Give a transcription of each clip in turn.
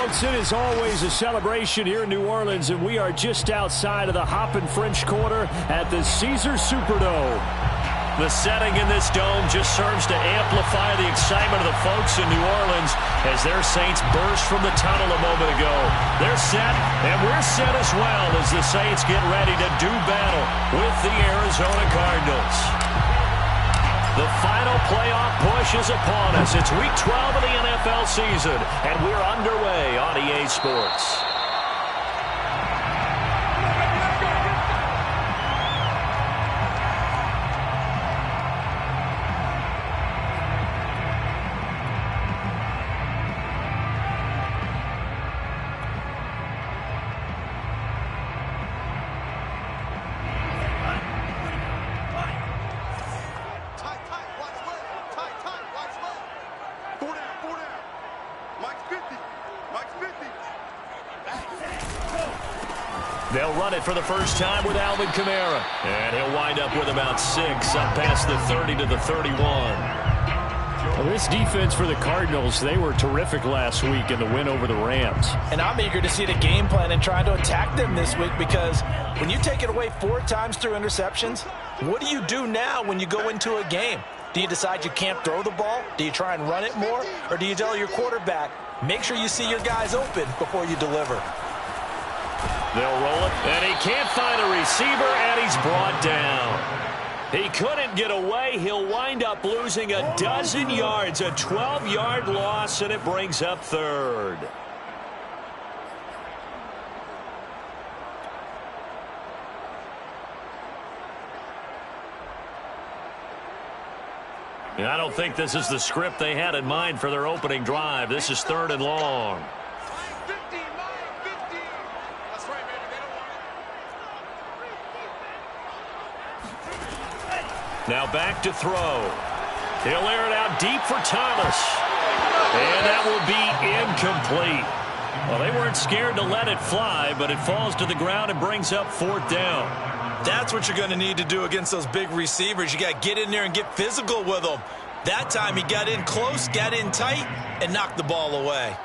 folks, it is always a celebration here in New Orleans, and we are just outside of the Hoppin' French Quarter at the Caesars Superdome. The setting in this dome just serves to amplify the excitement of the folks in New Orleans as their Saints burst from the tunnel a moment ago. They're set, and we're set as well as the Saints get ready to do battle with the Arizona Cardinals. The final playoff push is upon us. It's Week 12 of the NFL season, and we're underway on EA Sports. They'll run it for the first time with Alvin Kamara. And he'll wind up with about 6, up past the 30 to the 31. Well, this defense for the Cardinals, they were terrific last week in the win over the Rams. And I'm eager to see the game plan and try to attack them this week, because when you take it away 4 times through interceptions, what do you do now when you go into a game? Do you decide you can't throw the ball? Do you try and run it more? Or do you tell your quarterback, make sure you see your guys open before you deliver? They'll roll it, and he can't find a receiver, and he's brought down. He couldn't get away. He'll wind up losing a dozen yards, a 12-yard loss, and it brings up 3rd. And I don't think this is the script they had in mind for their opening drive. This is 3rd and long. Now back to throw. He'll air it out deep for Thomas. And that will be incomplete. Well, they weren't scared to let it fly, but it falls to the ground and brings up 4th down. That's what you're going to need to do against those big receivers. You got to get in there and get physical with them. That time he got in close, got in tight, and knocked the ball away.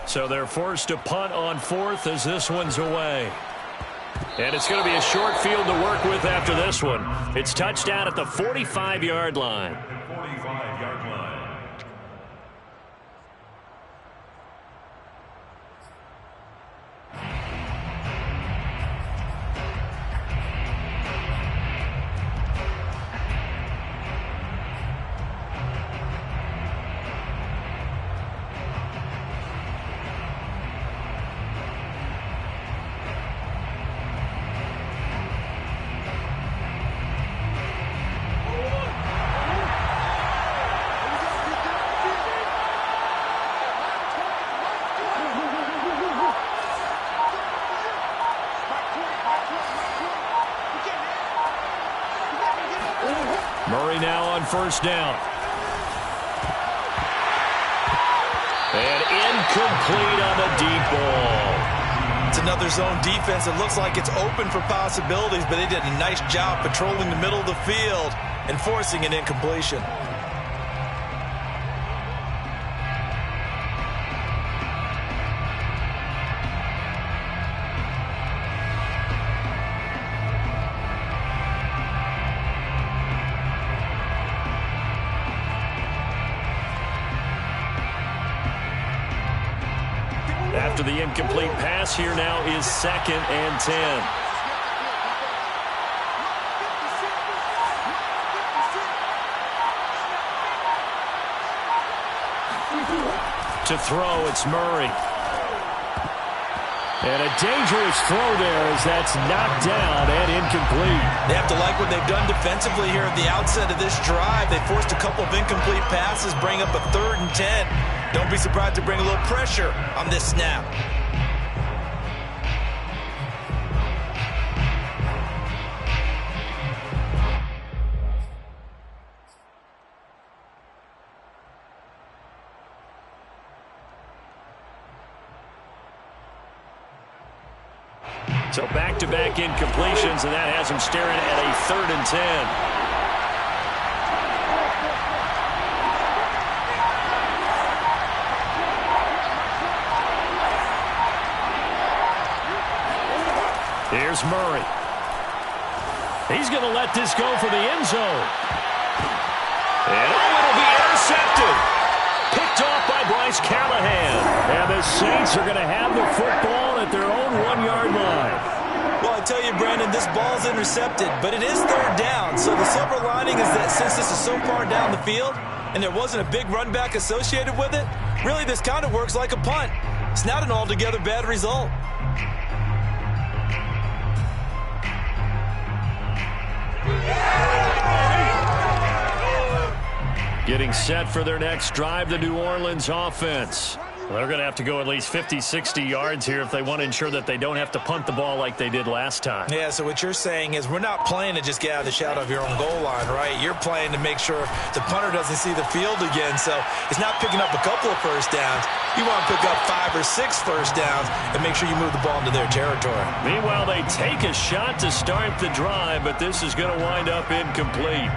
So they're forced to punt on 4th as this one's away. And it's going to be a short field to work with after this one. It's touchdown at the 45-yard line. Murray now on 1st down. And incomplete on the deep ball. It's another zone defense. It looks like it's open for possibilities, but they did a nice job patrolling the middle of the field and forcing an incompletion. After the incomplete pass, here now is 2nd and 10. To throw, it's Murray. And a dangerous throw there as that's knocked down and incomplete. They have to like what they've done defensively here at the outset of this drive. They forced a couple of incomplete passes, bring up a 3rd and 10. Don't be surprised to bring a little pressure on this snap. So back-to-back incompletions, and that has him staring at a 3rd and 10. Here's Murray. He's going to let this go for the end zone. And it'll be intercepted. Picked off by Bryce Callahan. And the Saints are going to have the football at their own 1-yard line. Well, I tell you, Brandon, this ball's intercepted, but it is third down. So the silver lining is that since this is so far down the field and there wasn't a big run back associated with it, really this kind of works like a punt. It's not an altogether bad result. Getting set for their next drive, the New Orleans offense. They're going to have to go at least 50, 60 yards here if they want to ensure that they don't have to punt the ball like they did last time. Yeah, so what you're saying is we're not playing to just get out of the shadow of your own goal line, right? You're playing to make sure the punter doesn't see the field again. So it's not picking up a couple of first downs. You want to pick up 5 or 6 first downs and make sure you move the ball into their territory. Meanwhile, they take a shot to start the drive, but this is going to wind up incomplete.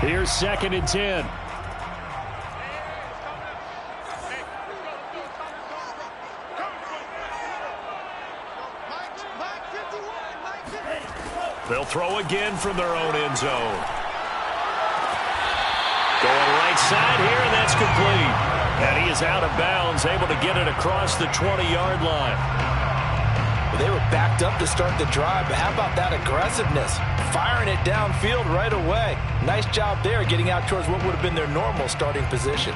Here's 2nd and 10. They'll throw again from their own end zone. Going right side here, and that's complete. And he is out of bounds, able to get it across the 20-yard line. Well, they were backed up to start the drive, but how about that aggressiveness? Firing it downfield right away. Nice job there getting out towards what would have been their normal starting position.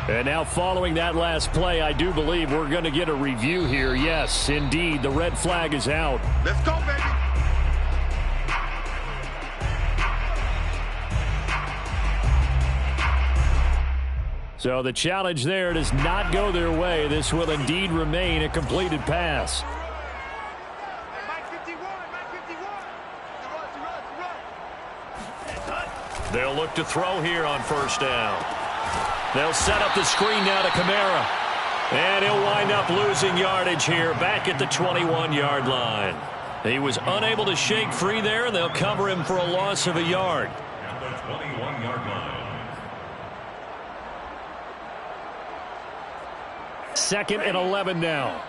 And now following that last play, I do believe we're going to get a review here. Yes, indeed, the red flag is out. Let's go, baby. So the challenge there does not go their way. This will indeed remain a completed pass. They'll look to throw here on first down. They'll set up the screen now to Kamara. And he'll wind up losing yardage here back at the 21-yard line. He was unable to shake free there, and they'll cover him for a loss of a yard. At the 21-yard line. 2nd and 11 now.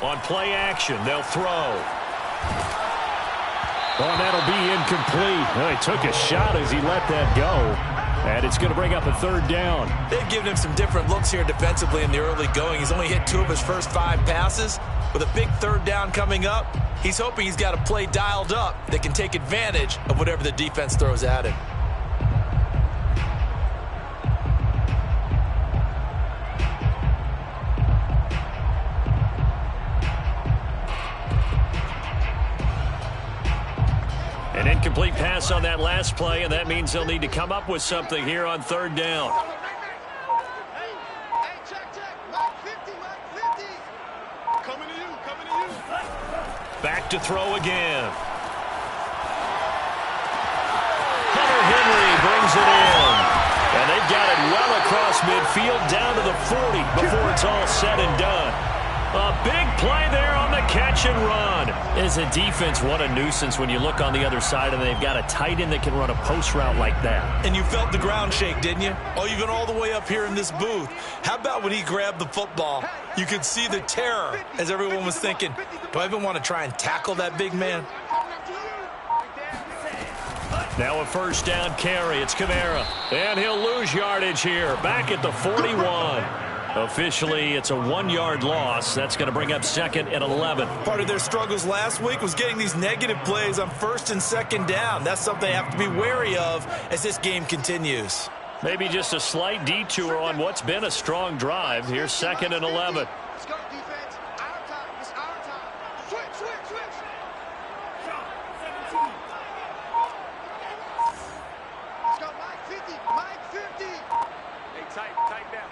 On play action, they'll throw. Oh, and that'll be incomplete. Well, he took a shot as he let that go. And it's going to bring up a 3rd down. They've given him some different looks here defensively in the early going. He's only hit 2 of his first 5 passes. With a big 3rd down coming up, he's hoping he's got a play dialed up that can take advantage of whatever the defense throws at him. An incomplete pass on that last play, and that means they'll need to come up with something here on 3rd down. Back to throw again. Hunter Henry brings it in. And they've got it well across midfield down to the 40 before it's all said and done. A big play there on the catch and run. As a defense, what a nuisance when you look on the other side and they've got a tight end that can run a post route like that. And you felt the ground shake, didn't you? Oh, you've been all the way up here in this booth. How about when he grabbed the football? You could see the terror as everyone was thinking, do I even want to try and tackle that big man? Now a 1st down carry. It's Kamara. And he'll lose yardage here. Back at the 41. Officially, it's a 1-yard loss. That's going to bring up 2nd and 11. Part of their struggles last week was getting these negative plays on 1st and 2nd down. That's something they have to be wary of as this game continues. Maybe just a slight detour on what's been a strong drive. Here's 2nd and 11. Let's go, defense. Our time. It's our time. Switch, switch, switch. Let's go, Mike 50. Mike 50. Hey, tight down.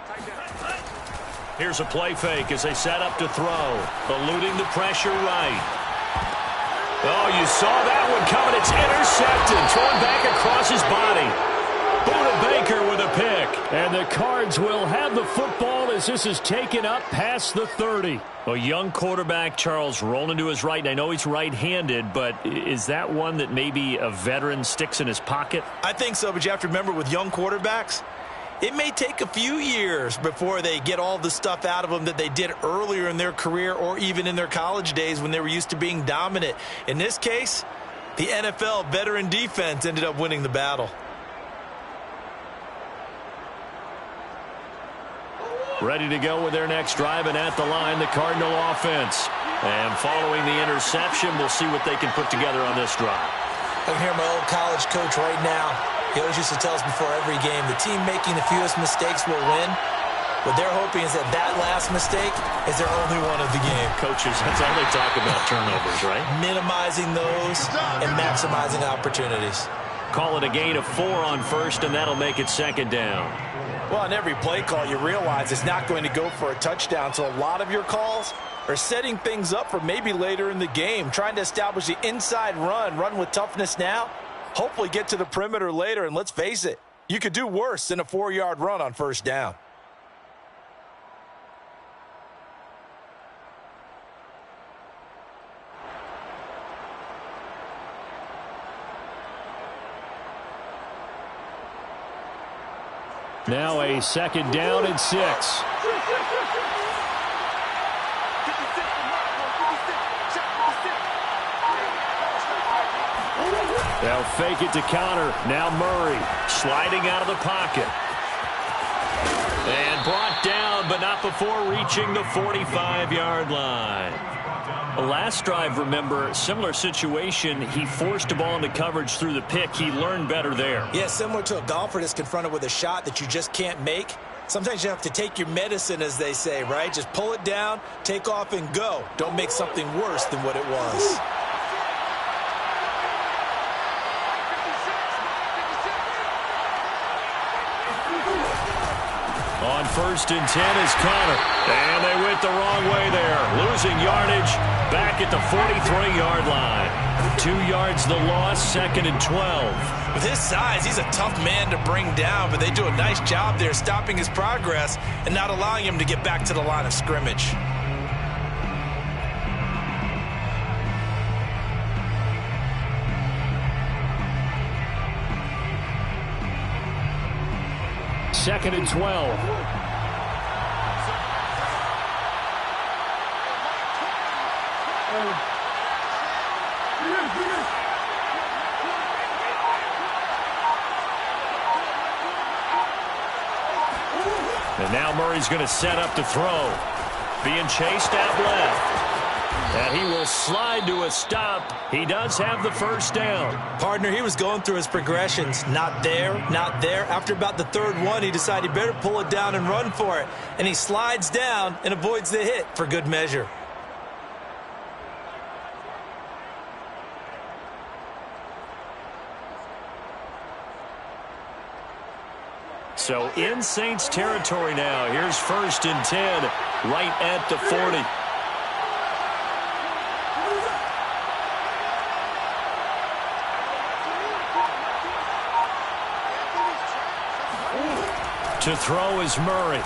Here's a play fake as they set up to throw. Eluding the pressure right. Oh, you saw that one coming. It's intercepted. Thrown back across his body. Buda Baker with a pick. And the Cards will have the football as this is taken up past the 30. A young quarterback, Charles, rolling to his right. I know he's right-handed, but is that one that maybe a veteran sticks in his pocket? I think so, but you have to remember with young quarterbacks, it may take a few years before they get all the stuff out of them that they did earlier in their career or even in their college days when they were used to being dominant. In this case, the NFL veteran defense ended up winning the battle. Ready to go with their next drive, and at the line, the Cardinal offense. And following the interception, we'll see what they can put together on this drive. I can hear my old college coach right now. He always used to tell us before every game, the team making the fewest mistakes will win. What they're hoping is that that last mistake is their only one of the game. Coaches, that's all they talk about, turnovers, right? Minimizing those and maximizing opportunities. Call it a gain of 4 on first, and that'll make it second down. Well, on every play call, you realize it's not going to go for a touchdown, so a lot of your calls are setting things up for maybe later in the game, trying to establish the inside run with toughness now, hopefully get to the perimeter later, and let's face it, you could do worse than a 4-yard run on first down. Now a second down and 6. They'll fake it to counter. Now Murray sliding out of the pocket. And brought down, but not before reaching the 45-yard line. Last drive, remember, similar situation. He forced a ball into coverage through the pick. He learned better there. Yeah, similar to a golfer that's confronted with a shot that you just can't make. Sometimes you have to take your medicine, as they say, right? Just pull it down, take off, and go. Don't make something worse than what it was. On first and 10 is Connor. And they went the wrong way there. Losing yardage back at the 43-yard line. 2 yards the loss, second and 12. With his size, he's a tough man to bring down, but they do a nice job there stopping his progress and not allowing him to get back to the line of scrimmage. Second and 12. And now Murray's going to set up to throw. Being chased out left. And he will slide to a stop. He does have the first down. Partner, he was going through his progressions. Not there, not there. After about the third one, he decided he better pull it down and run for it. And he slides down and avoids the hit for good measure. So in Saints territory now. Here's first and 10, right at the 40. To throw is Murray.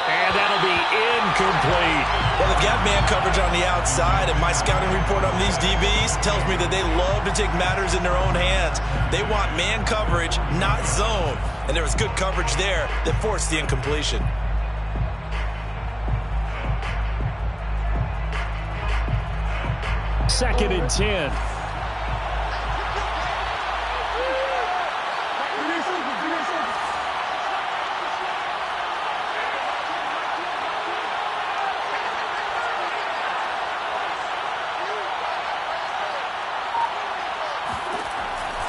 And that'll be incomplete. Well, they've got man coverage on the outside, and my scouting report on these DBs tells me that they love to take matters in their own hands. They want man coverage, not zone. And there was good coverage there that forced the incompletion. Second and 10.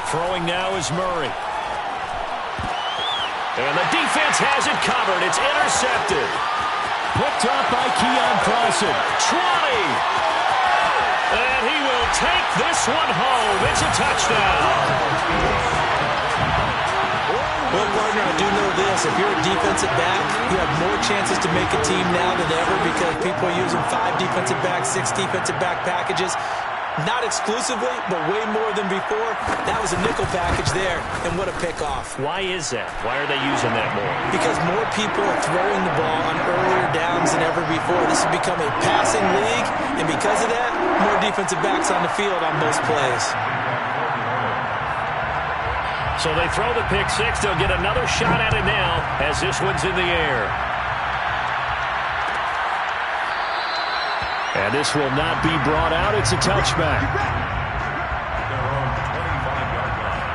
Throwing now is Murray. And the defense has it covered. It's intercepted. Picked up by Keon Clausen. 20. And he will take this one home. It's a touchdown. Well, partner, I do know this. If you're a defensive back, you have more chances to make a team now than ever because people are using 5 defensive backs, 6 defensive back packages. Not exclusively, but way more than before. That was a nickel package there, and what a pickoff. Why is that? Why are they using that more? Because more people are throwing the ball on earlier downs than ever before. This has become a passing league, and because of that, more defensive backs on the field on most plays. So they throw the pick six. They'll get another shot at it now as this one's in the air. And this will not be brought out. It's a touchback. Their own 25-yard line.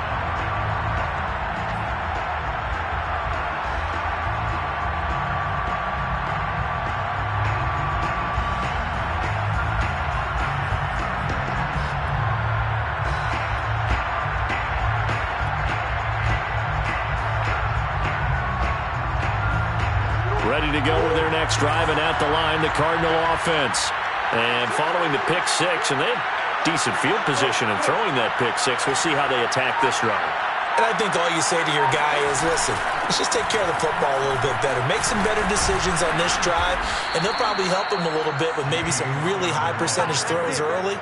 Ready to go with their next drive, and at the line, the Cardinal offense. And following the pick six, and they have decent field position in throwing that pick six. We'll see how they attack this run. And I think all you say to your guy is, listen, let's just take care of the football a little bit better. Make some better decisions on this drive, and they'll probably help him a little bit with maybe some really high percentage throws early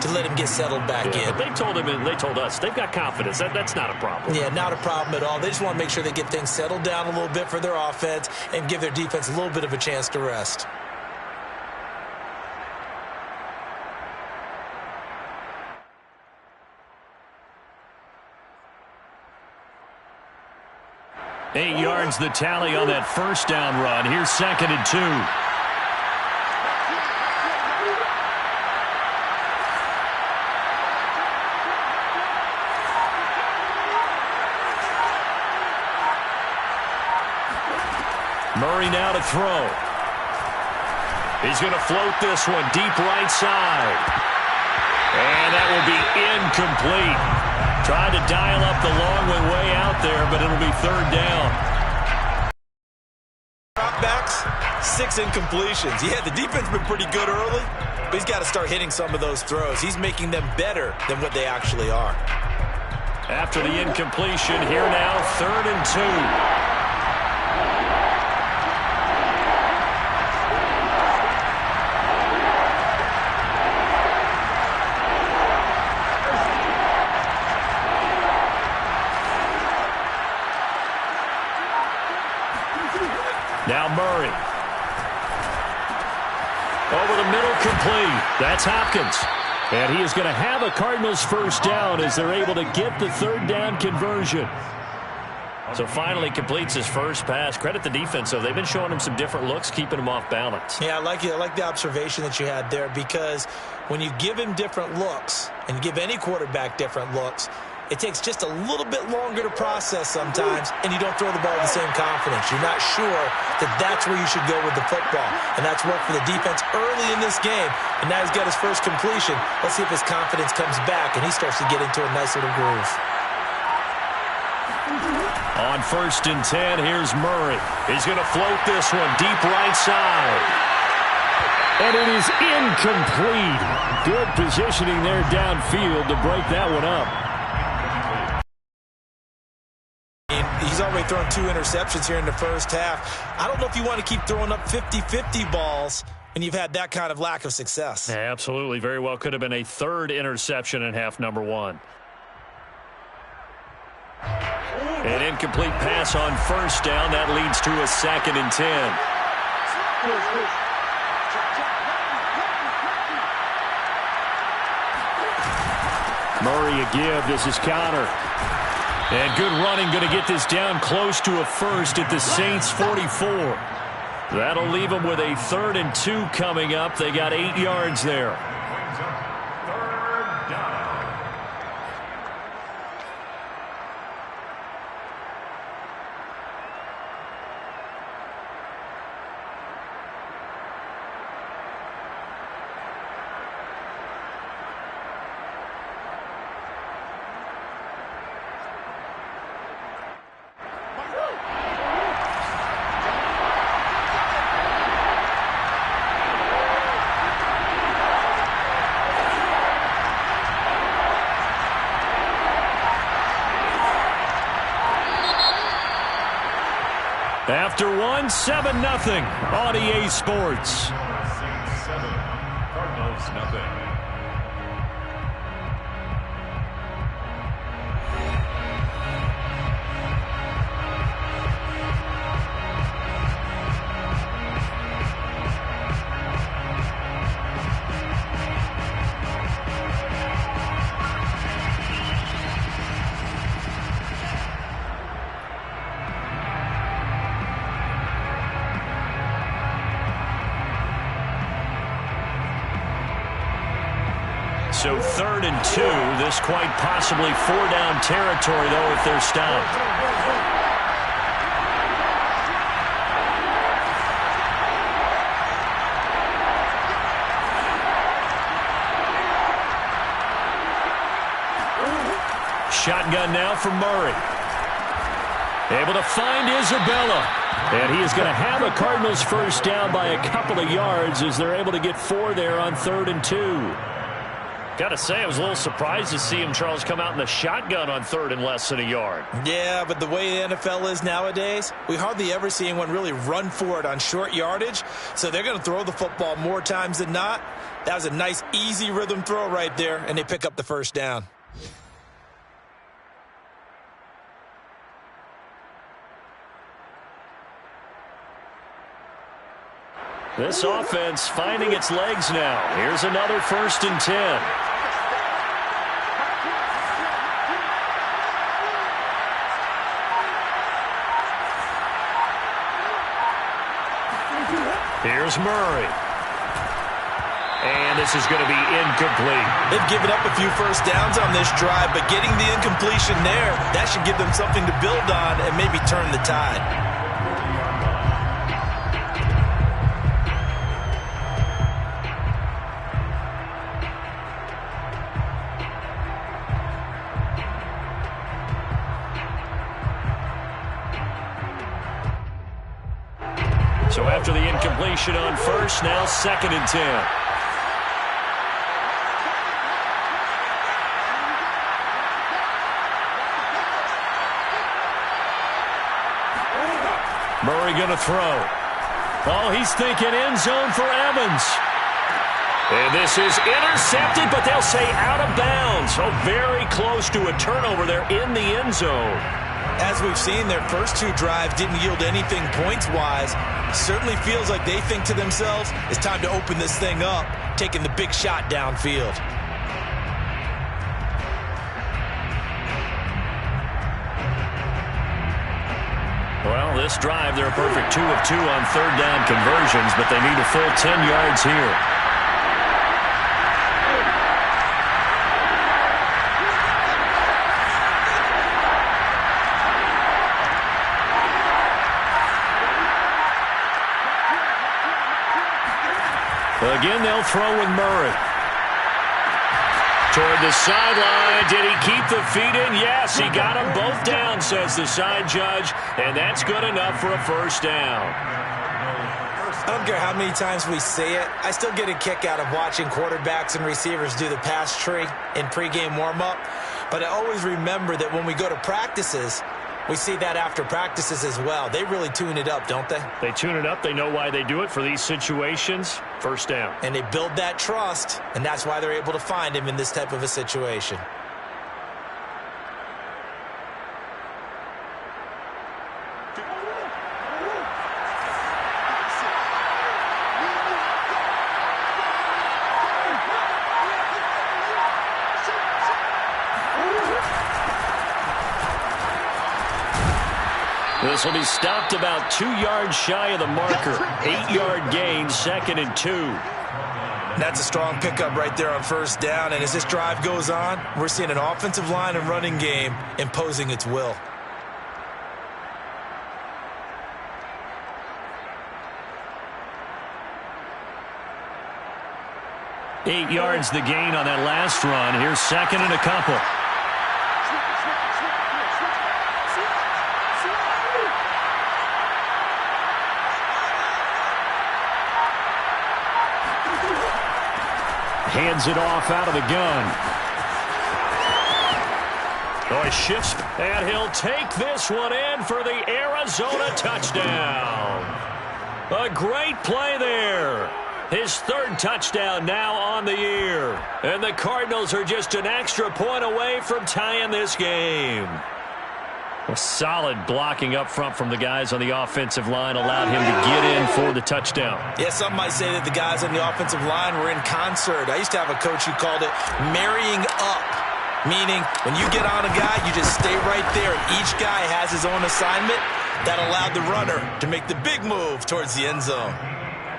to let him get settled back in. But they told him, and they told us, they've got confidence. That's not a problem. Yeah, not a problem at all. They just want to make sure they get things settled down a little bit for their offense and give their defense a little bit of a chance to rest. Eight yards the tally on that first down run. Here's 2nd and 2. Murray now to throw. He's going to float this one deep right side. And that will be incomplete. Tried to dial up the long way out there, but it'll be 3rd down. Dropbacks, 6 incompletions. Yeah, the defense has been pretty good early, but he's got to start hitting some of those throws. He's making them better than what they actually are. After the incompletion, here now, 3rd and 2. Now Murray. Over the middle, complete. That's Hopkins. And he is going to have a Cardinals first down as they're able to get the 3rd down conversion. So finally completes his first pass. Credit the defense, though. They've been showing him some different looks, keeping him off balance. Yeah, I like it. I like the observation that you had there, because when you give him different looks and give any quarterback different looks, it takes just a little bit longer to process sometimes, and you don't throw the ball with the same confidence. You're not sure that that's where you should go with the football. And that's worked for the defense early in this game. And now he's got his first completion. Let's see if his confidence comes back and he starts to get into a nice little groove. On 1st and 10, here's Murray. He's going to float this one deep right side. And it is incomplete. Good positioning there downfield to break that one up. He's already thrown 2 interceptions here in the first half. I don't know if you want to keep throwing up 50-50 balls when you've had that kind of lack of success. Yeah, absolutely. Very well could have been a 3rd interception in half number 1. An incomplete pass on 1st down. That leads to a 2nd and 10. Murray a give. This is Connor. And good running, going to get this down close to a first at the Saints 44. That'll leave them with a 3rd and 2 coming up. They got 8 yards there. Brings up 3rd down. After one, 7-0 on EA Sports. Saints 7, Cardinals nothing. So 3rd and 2. This quite possibly 4-down territory, though, if they're stopped. Shotgun now for Murray. Able to find Isabella. And he is going to have a Cardinals first down by a couple of yards as they're able to get 4 there on 3rd and 2. Got to say, I was a little surprised to see him, Charles, come out in the shotgun on 3rd and less than a yard. Yeah, but the way the NFL is nowadays, we hardly ever see anyone really run for it on short yardage. So they're going to throw the football more times than not. That was a nice, easy rhythm throw right there, and they pick up the first down. This offense finding its legs now. Here's another 1st and 10. Here's Murray. And this is going to be incomplete. They've given up a few first downs on this drive, but getting the incompletion there, that should give them something to build on and maybe turn the tide. So after the incompletion on 1st, now 2nd and 10. Murray going to throw. Oh, he's thinking end zone for Evans. And this is intercepted, but they'll say out of bounds. Oh, very close to a turnover there in the end zone. As we've seen, their first 2 drives didn't yield anything points-wise. Certainly feels like they think to themselves, it's time to open this thing up, taking the big shot downfield. Well, this drive, they're a perfect 2 of 2 on 3rd down conversions, but they need a full 10 yards here. Again, they'll throw with Murray. Toward the sideline. Did he keep the feet in? Yes, he got them both down, says the side judge, and that's good enough for a first down. I don't care how many times we say it, I still get a kick out of watching quarterbacks and receivers do the pass tree in pregame warm-up. But I always remember that when we go to practices, we see that after practices as well. They really tune it up, don't they? They tune it up. They know why they do it for these situations. First down. And they build that trust, and that's why they're able to find him in this type of a situation. This will be stopped about 2 yards shy of the marker. 8-yard gain, 2nd and 2. That's a strong pickup right there on first down. And as this drive goes on, we're seeing an offensive line and running game imposing its will. Eight yards the gain on that last run. Here's 2nd and a couple. Hands it off out of the gun. Oh, he shifts, and he'll take this one in for the Arizona touchdown. A great play there. His third touchdown now on the year. And the Cardinals are just an extra point away from tying this game. A solid blocking up front from the guys on the offensive line allowed him to get in for the touchdown. Yeah, some might say that the guys on the offensive line were in concert. I used to have a coach who called it marrying up, meaning when you get on a guy, you just stay right there, and each guy has his own assignment. That allowed the runner to make the big move towards the end zone.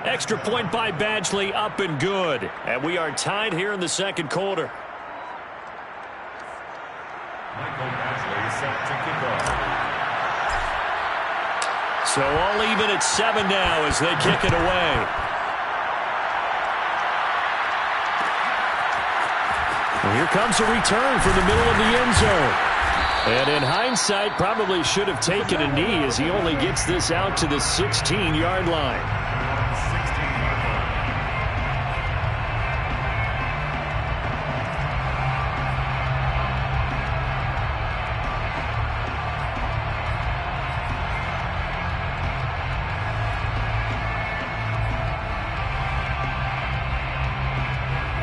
Extra point by Badgley, up and good. And we are tied here in the second quarter. Michael Badgley set to kick off. So all even at 7 now as they kick it away. Well, here comes a return from the middle of the end zone. And in hindsight, probably should have taken a knee as he only gets this out to the 16-yard line.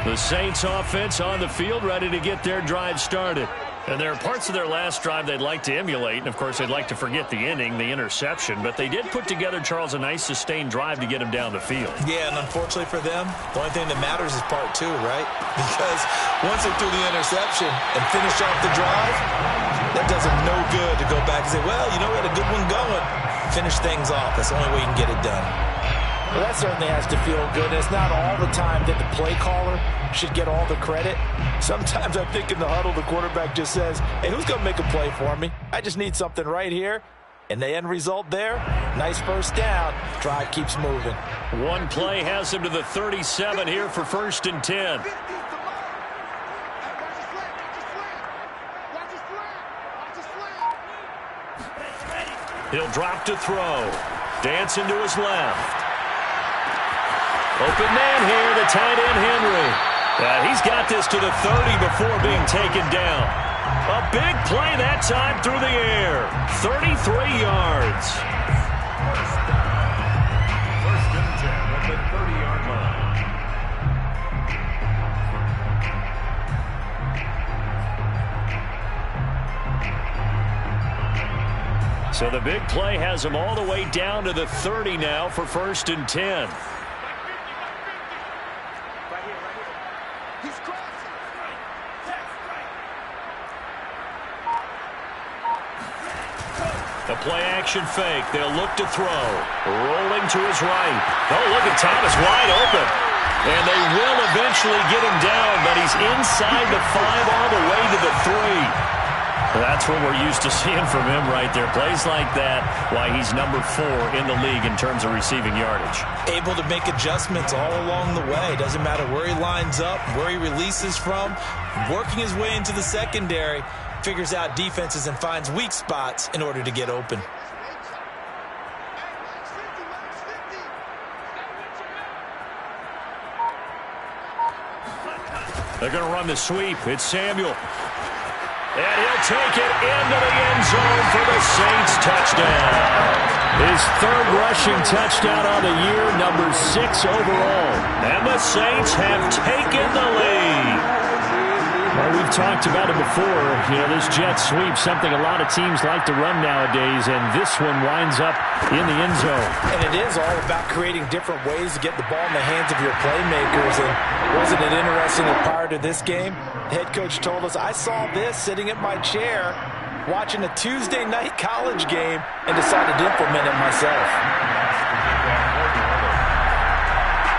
The Saints offense on the field, ready to get their drive started. And there are parts of their last drive they'd like to emulate. And, of course, they'd like to forget the inning, the interception. But they did put together, Charles, a nice sustained drive to get him down the field. Yeah, and unfortunately for them, the only thing that matters is part 2, right? Because once they threw the interception and finished off the drive, that does them no good to go back and say, well, you know, we had a good one going. Finish things off. That's the only way you can get it done. Well, that certainly has to feel good. It's not all the time that the play caller should get all the credit. Sometimes I think in the huddle, the quarterback just says, hey, who's going to make a play for me? I just need something right here. And the end result there, nice first down. Drive keeps moving. One play has him to the 37 here for 1st and 10. He'll drop to throw. Dancing to his left. Open man here, the tight end, Henry. He's got this to the 30 before being taken down. A big play that time through the air. 33 yards. First and 10 at the 30-yard line. So the big play has him all the way down to the 30 now for 1st and 10. The play-action fake. They'll look to throw. Rolling to his right. Oh, look at Thomas wide open. And they will eventually get him down, but he's inside the 5 all the way to the 3. That's what we're used to seeing from him right there. Plays like that, why he's number 4 in the league in terms of receiving yardage. Able to make adjustments all along the way. Doesn't matter where he lines up, where he releases from. Working his way into the secondary. Figures out defenses and finds weak spots in order to get open. They're going to run the sweep. It's Samuel. And he'll take it into the end zone for the Saints touchdown. His 3rd rushing touchdown on the year, number 6 overall. And the Saints have taken the lead. Well, we've talked about it before. You know, this jet sweep, something a lot of teams like to run nowadays, and this one winds up in the end zone. And it is all about creating different ways to get the ball in the hands of your playmakers. And wasn't it interesting that prior to this game, the head coach told us, I saw this sitting in my chair watching a Tuesday night college game and decided to implement it myself.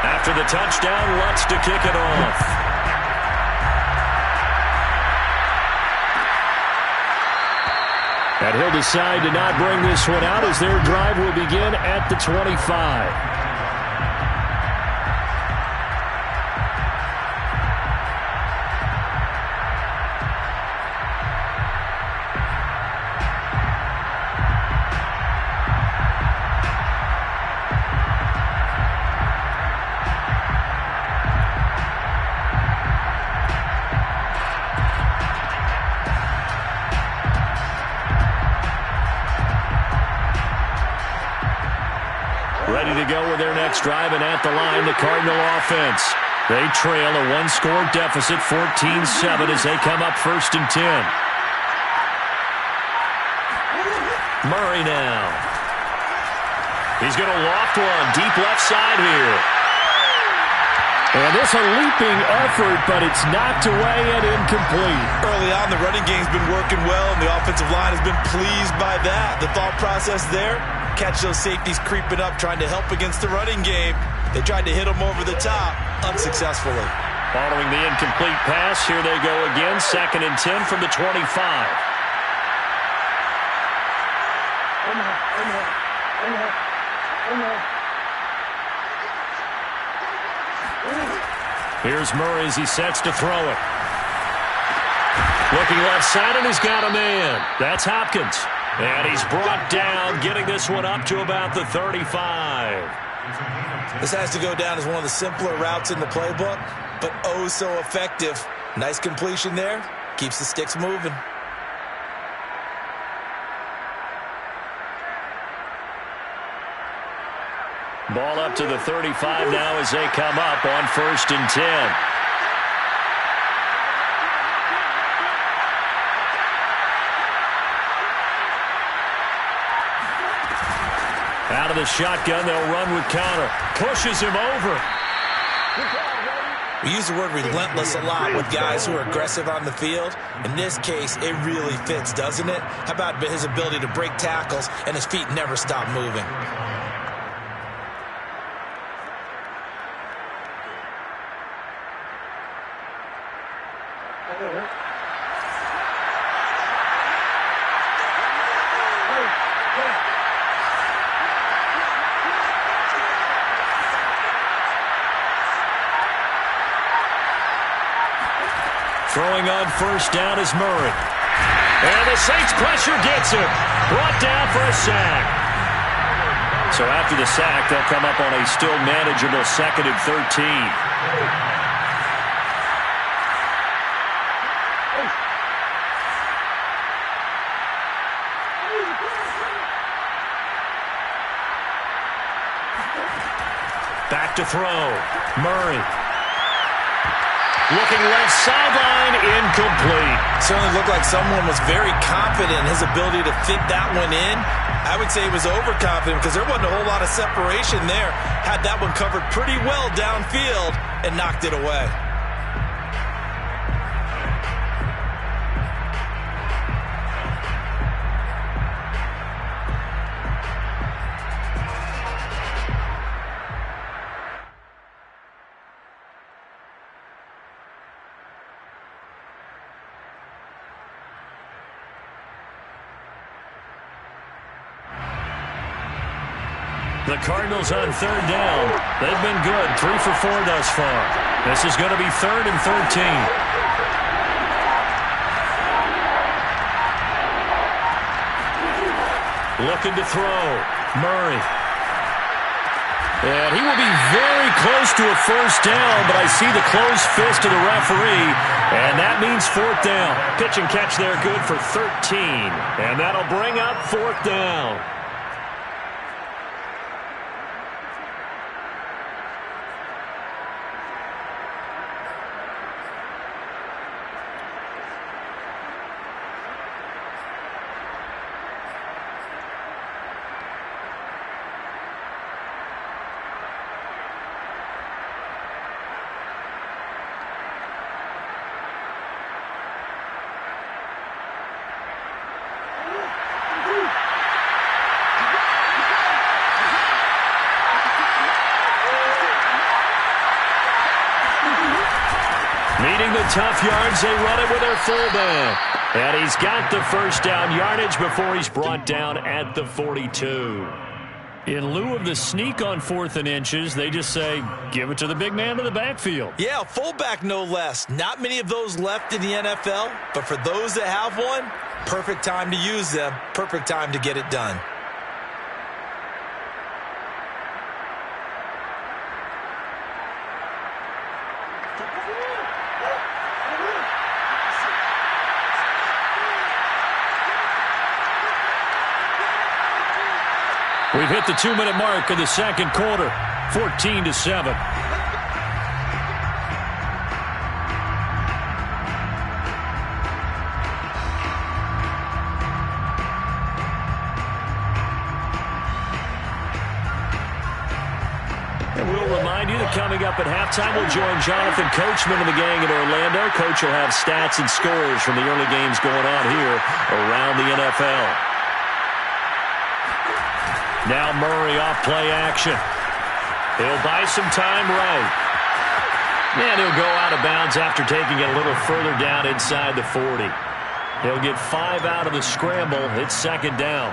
After the touchdown, Lutz to kick it off. And he'll decide to not bring this one out as their drive will begin at the 25. go with their next drive, and at the line, the Cardinal offense. They trail a one-score deficit, 14-7, as they come up 1st and 10. Murray now. He's going to loft one deep left side here. And this a leaping effort, but it's knocked away and incomplete. Early on, the running game's been working well, and the offensive line has been pleased by that. The thought process there, catch those safeties creeping up, trying to help against the running game. They tried to hit them over the top, unsuccessfully. Following the incomplete pass, here they go again, 2nd and 10 from the 25. Here's Murray as he sets to throw it. Looking left side, and he's got a man. That's Hopkins. And he's brought down, getting this one up to about the 35. This has to go down as one of the simpler routes in the playbook, but oh so effective. Nice completion there. Keeps the sticks moving. Ball up to the 35 now as they come up on 1st and 10. Out of the shotgun, they'll run with counter. Pushes him over. We use the word relentless a lot with guys who are aggressive on the field. In this case, it really fits, doesn't it? How about his ability to break tackles and his feet never stop moving? Throwing on 1st down is Murray. And the Saints pressure gets him. Brought down for a sack. So after the sack, they'll come up on a still manageable 2nd and 13. Back to throw. Murray. Looking left sideline, incomplete. Certainly looked like someone was very confident in his ability to fit that one in. I would say he was overconfident because there wasn't a whole lot of separation there. Had that one covered pretty well downfield and knocked it away. The Cardinals on 3rd down. They've been good, 3 for 4 thus far. This is going to be 3rd and 13. Looking to throw. Murray. And he will be very close to a 1st down, but I see the closed fist of the referee, and that means 4th down. Pitch and catch there good for 13, and that'll bring up 4th down. Needing the tough yards, they run it with their fullback. And he's got the 1st down yardage before he's brought down at the 42. In lieu of the sneak on 4th and inches, they just say, give it to the big man to the backfield. Yeah, fullback no less. Not many of those left in the NFL, but for those that have one, perfect time to use them, perfect time to get it done. We We've hit the 2-minute mark of the second quarter, 14-7. And we'll remind you that coming up at halftime, we'll join Jonathan Coachman and the gang in Orlando. Coach will have stats and scores from the early games going on here around the NFL. Now Murray off play action. He'll buy some time right. And he'll go out of bounds after taking it a little further down inside the 40. He'll get 5 out of the scramble. It's second down.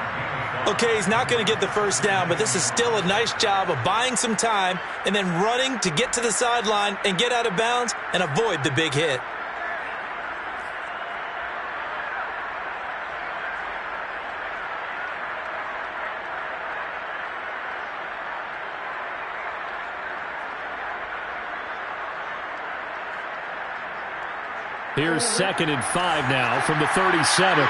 Okay, he's not going to get the first down, but this is still a nice job of buying some time and then running to get to the sideline and get out of bounds and avoid the big hit. Here's 2nd and 5 now from the 37.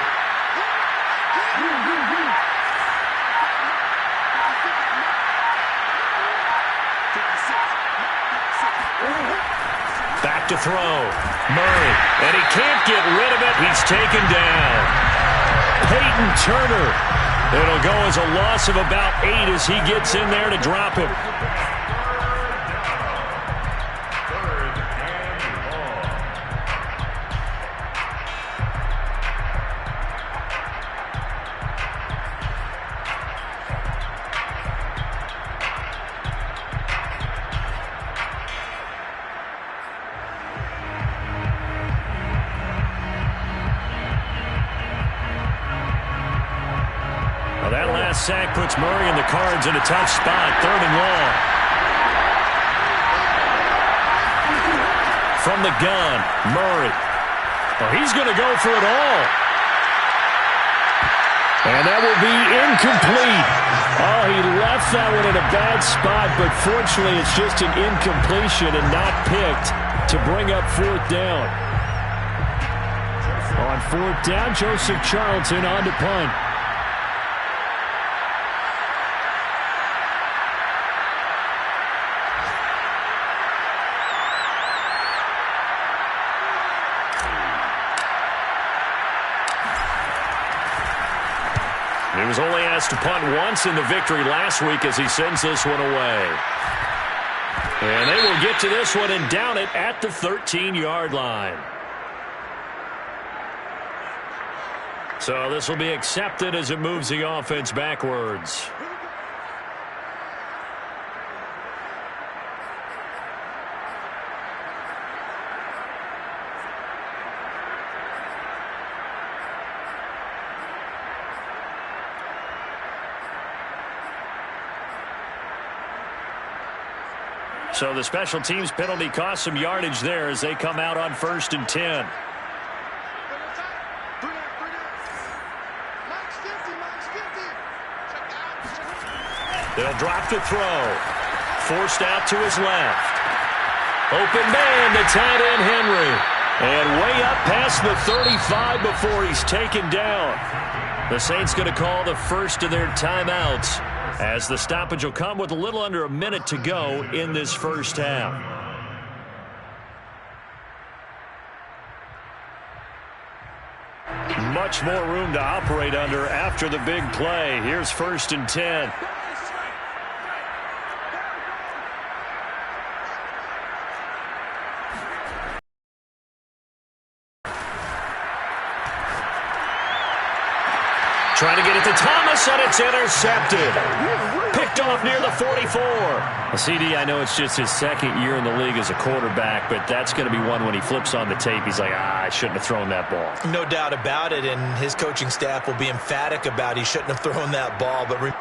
Back to throw. Murray. And he can't get rid of it. He's taken down. Peyton Turner. It'll go as a loss of about 8 as he gets in there to drop him. That last sack puts Murray and the Cards in a tough spot. 3rd and long. From the gun, Murray. Well, he's going to go for it all. And that will be incomplete. Oh, he left that one in a bad spot, but fortunately it's just an incompletion and not picked to bring up 4th down. On 4th down, Joseph Charlton on to punt. He was only asked to punt once in the victory last week as he sends this one away. And they will get to this one and down it at the 13-yard line. So this will be accepted as it moves the offense backwards. So the special teams penalty cost some yardage there as they come out on 1st and 10. They'll drop the throw. Forced out to his left. Open man to tight end Henry. And way up past the 35 before he's taken down. The Saints going to call the first of their timeouts, as the stoppage will come with a little under a minute to go in this first half. Much more room to operate under after the big play. Here's 1st and 10. Trying to get it to Thomas, and it's intercepted. Picked off near the 44. Well, CD, I know it's just his 2nd year in the league as a quarterback, but that's going to be one when he flips on the tape, he's like, I shouldn't have thrown that ball. No doubt about it, and his coaching staff will be emphatic about he shouldn't have thrown that ball. But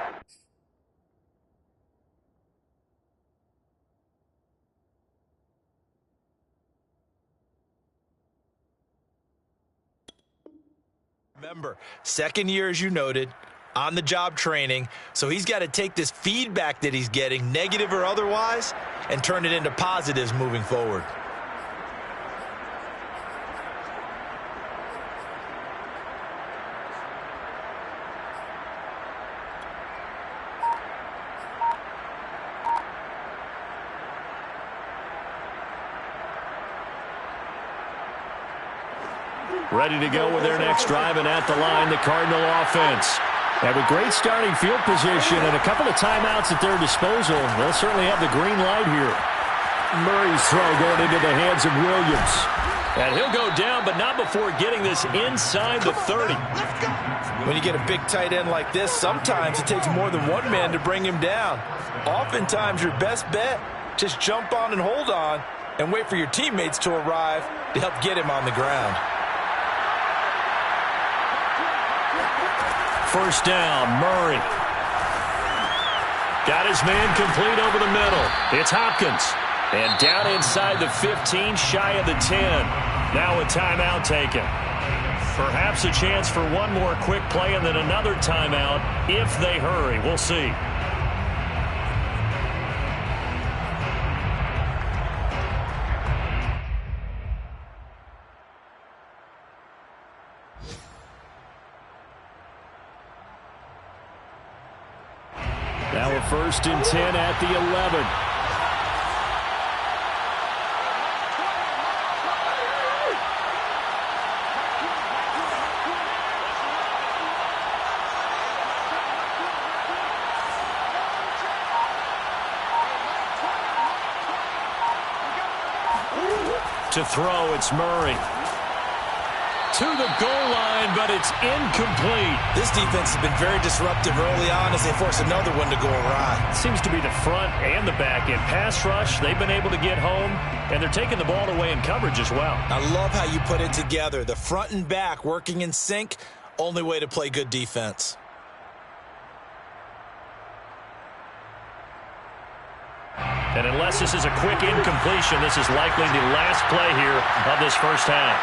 remember, 2nd year, as you noted, on-the-job training. So he's got to take this feedback that he's getting, negative or otherwise, and turn it into positives moving forward. Ready to go with their next drive, and at the line, the Cardinal offense. Have a great starting field position and a couple of timeouts at their disposal. They'll certainly have the green light here. Murray's throw going into the hands of Williams. And he'll go down, but not before getting this inside the 30. When you get a big tight end like this, sometimes it takes more than one man to bring him down. Oftentimes, your best bet, just jump on and hold on and wait for your teammates to arrive to help get him on the ground. First down, Murray. Got his man complete over the middle. It's Hopkins. And down inside the 15, shy of the 10. Now a timeout taken. Perhaps a chance for one more quick play and then another timeout if they hurry. We'll see. Now a 1st and 10 at the 11. To throw, it's Murray. To the goal line, but it's incomplete. This defense has been very disruptive early on as they force another one to go awry. Seems to be the front and the back end. Pass rush, they've been able to get home, and they're taking the ball away in coverage as well. I love how you put it together. The front and back working in sync, only way to play good defense. And unless this is a quick incompletion, this is likely the last play here of this first half.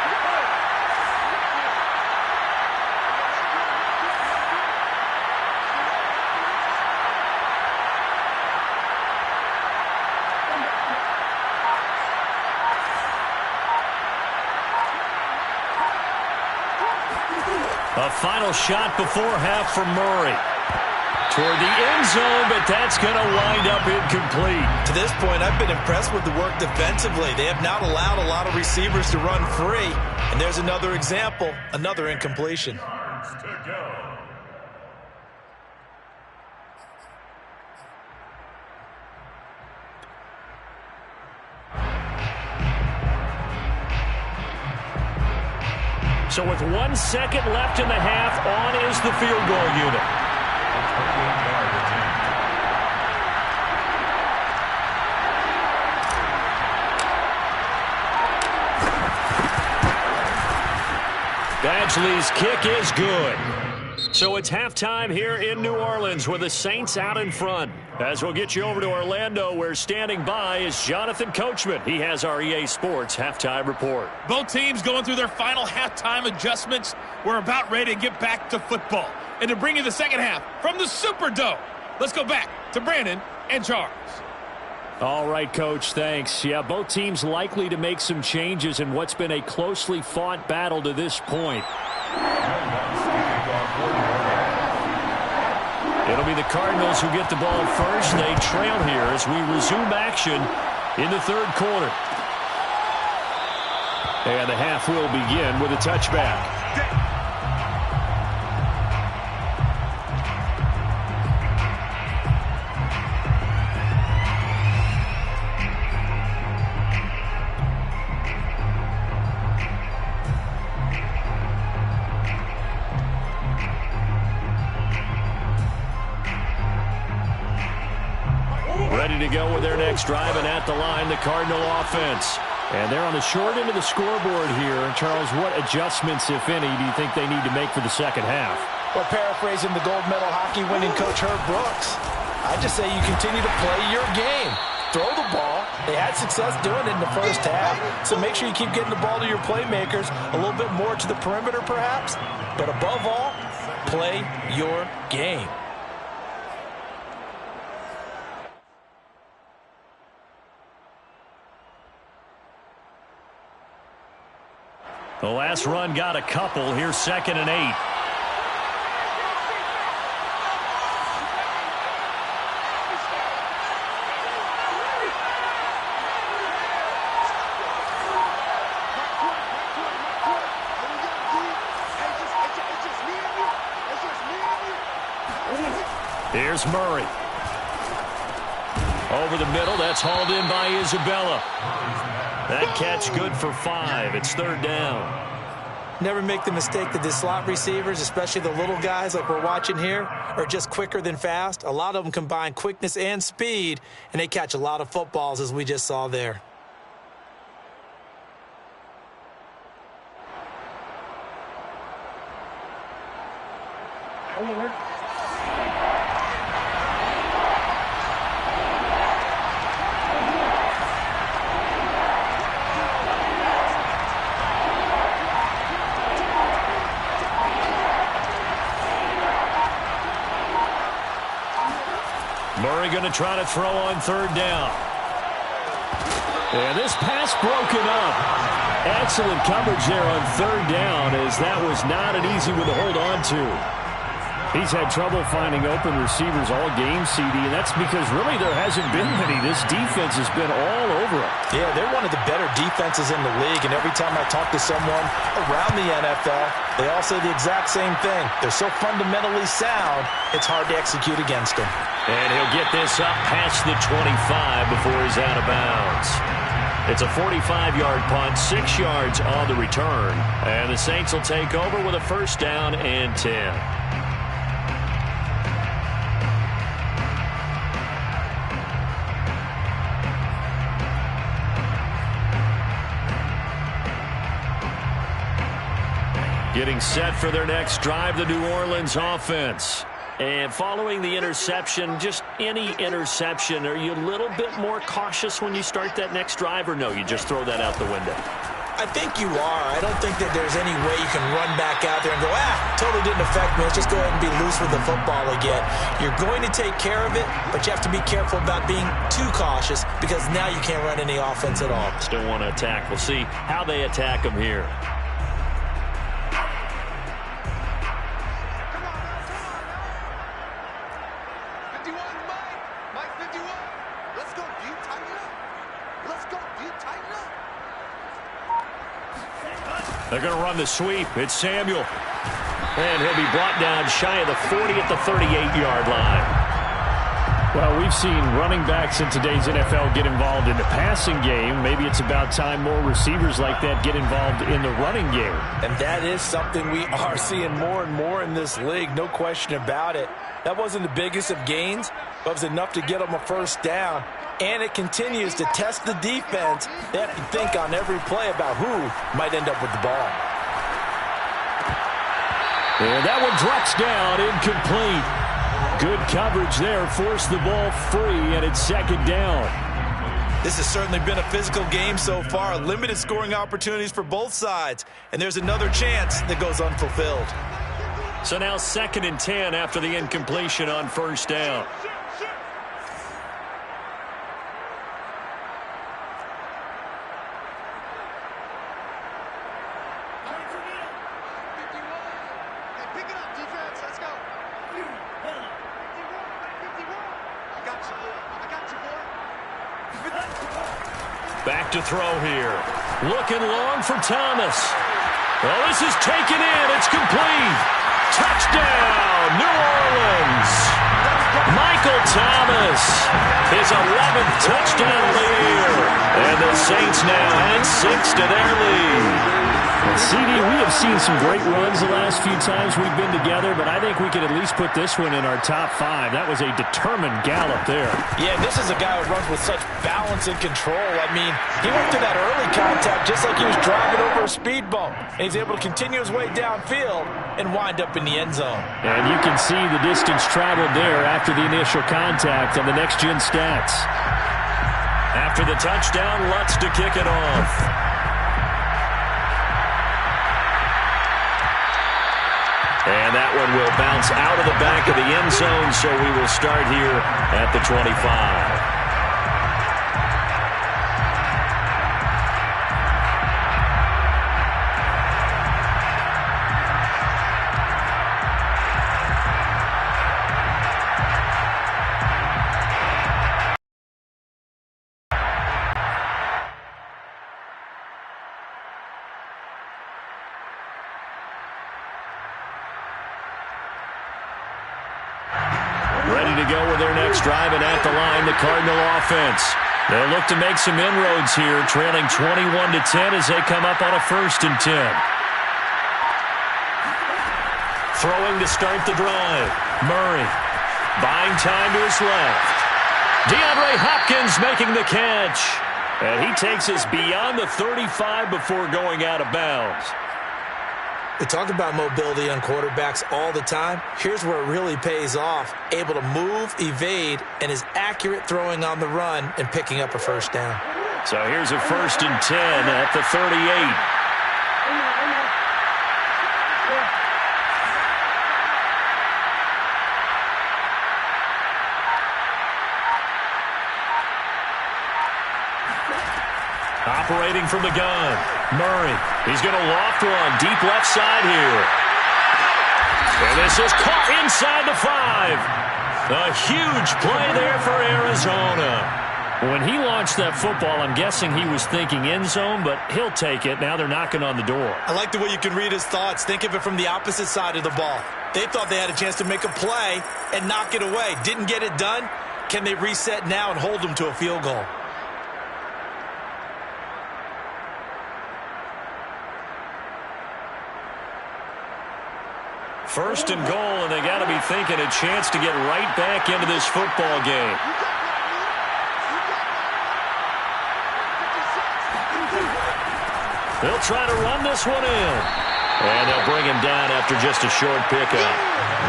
A final shot before half from Murray. Toward the end zone, but that's going to wind up incomplete. To this point, I've been impressed with the work defensively. They have not allowed a lot of receivers to run free. And there's another example, another incompletion. So with 1 second left in the half, on is the field goal unit. Badgley's kick is good. So it's halftime here in New Orleans with the Saints out in front. As we'll get you over to Orlando, where standing by is Jonathan Coachman. He has our EA Sports halftime report. Both teams going through their final halftime adjustments. We're about ready to get back to football. And to bring you the second half from the Superdome, let's go back to Brandon and Charles. All right, Coach, thanks. Yeah, both teams likely to make some changes in what's been a closely fought battle to this point. It'll be the Cardinals who get the ball first. They trail here as we resume action in the third quarter. And the half will begin with a touchback. Ready to go with their next drive, and at the line, the Cardinal offense. And they're on the short end of the scoreboard here. Charles, what adjustments, if any, do you think they need to make for the second half? Well, paraphrasing the gold medal hockey winning coach Herb Brooks, I just say you continue to play your game. Throw the ball. They had success doing it in the first half, so make sure you keep getting the ball to your playmakers, a little bit more to the perimeter perhaps, but above all, play your game. The last run got a couple. Here's 2nd and 8. Here's Murray. Over the middle, that's hauled in by Isabella. That catch good for 5. It's 3rd down. Never make the mistake that the slot receivers, especially the little guys like we're watching here, are just quicker than fast. A lot of them combine quickness and speed, and they catch a lot of footballs, as we just saw there. Murray going to try to throw on 3rd down. And this pass broken up. Excellent coverage there on 3rd down, as that was not an easy one to hold on to. He's had trouble finding open receivers all game, CD, and that's because really there hasn't been many. This defense has been all over him. Yeah, they're one of the better defenses in the league, and every time I talk to someone around the NFL, they all say the exact same thing. They're so fundamentally sound, it's hard to execute against them. And he'll get this up past the 25 before he's out of bounds. It's a 45-yard punt, 6 yards on the return. And the Saints will take over with a 1st down and 10. Getting set for their next drive, the New Orleans offense. And following the interception, just any interception, are you a little bit more cautious when you start that next drive, or no, you just throw that out the window? I think you are. I don't think that there's any way you can run back out there and go, totally didn't affect me. Let's just go ahead and be loose with the football again. You're going to take care of it, but you have to be careful about being too cautious, because now you can't run any offense at all. Still want to attack. We'll see how they attack them here. They're going to run the sweep. It's Samuel. And he'll be brought down shy of the 40 at the 38-yard line. Well, we've seen running backs in today's NFL get involved in the passing game. Maybe it's about time more receivers like that get involved in the running game. And that is something we are seeing more and more in this league, no question about it. That wasn't the biggest of gains, but it was enough to get them a 1st down. And it continues to test the defense. They have to think on every play about who might end up with the ball. And that one drops down, incomplete. Good coverage there, forced the ball free, and it's 2nd down. This has certainly been a physical game so far. Limited scoring opportunities for both sides. And there's another chance that goes unfulfilled. So now 2nd and 10 after the incompletion on 1st down. Back to throw here. Looking long for Thomas. Well, this is taken in. It's complete. Touchdown, New Orleans. Michael Thomas, his 11th touchdown of the year. And the Saints now add 6 to their lead. Well, CD, we have seen some great runs the last few times we've been together, but I think we could at least put this one in our top 5. That was a determined gallop there. Yeah, this is a guy who runs with such balance and control. I mean, he went through that early contact just like he was driving over a speed bump. And he's able to continue his way downfield and wind up in the end zone. And you can see the distance traveled there after the initial contact on the next-gen stats. After the touchdown, Lutz to kick it off. And that one will bounce out of the back of the end zone, so we will start here at the 25. Ready go with their next drive, and at the line, the Cardinal offense. They'll look to make some inroads here, trailing 21-10 as they come up on a 1st and 10. Throwing to start the drive. Murray buying time to his left. DeAndre Hopkins making the catch. And he takes us beyond the 35 before going out of bounds. We talk about mobility on quarterbacks all the time. Here's where it really pays off. Able to move, evade, and is accurate throwing on the run and picking up a 1st down. So here's a 1st and 10 at the 38. Operating from the gun. Murray. He's going to loft one. Deep left side here. And this is caught inside the 5. A huge play there for Arizona. When he launched that football, I'm guessing he was thinking end zone, but he'll take it. Now they're knocking on the door. I like the way you can read his thoughts. Think of it from the opposite side of the ball. They thought they had a chance to make a play and knock it away. Didn't get it done. Can they reset now and hold them to a field goal? First and goal, and they got to be thinking a chance to get right back into this football game. They'll try to run this one in. And they'll bring him down after just a short pickup.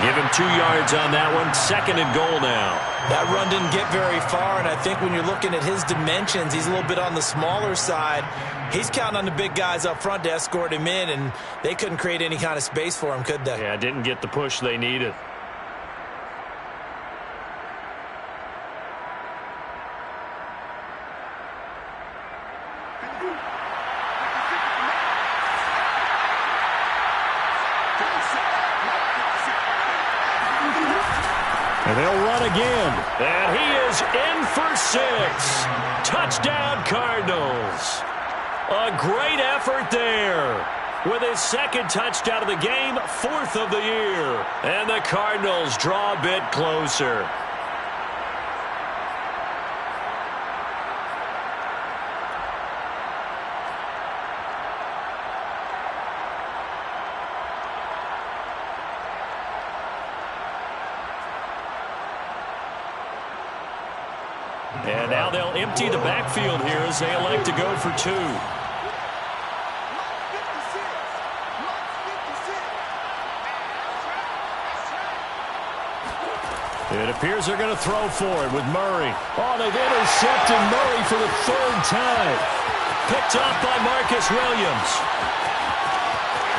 Give him 2 yards on that one. 2nd and goal now. That run didn't get very far, and I think when you're looking at his dimensions, he's a little bit on the smaller side. He's counting on the big guys up front to escort him in, and they couldn't create any kind of space for him, could they? Yeah, didn't get the push they needed. And they'll run again. And he is in for 6. Touchdown, Cardinals. A great effort there. With his 2nd touchdown of the game, 4th of the year. And the Cardinals draw a bit closer. And now they'll empty the backfield here as they elect to go for 2. It appears they're going to throw for it with Murray. Oh, they've intercepted Murray for the 3rd time. Picked off by Marcus Williams.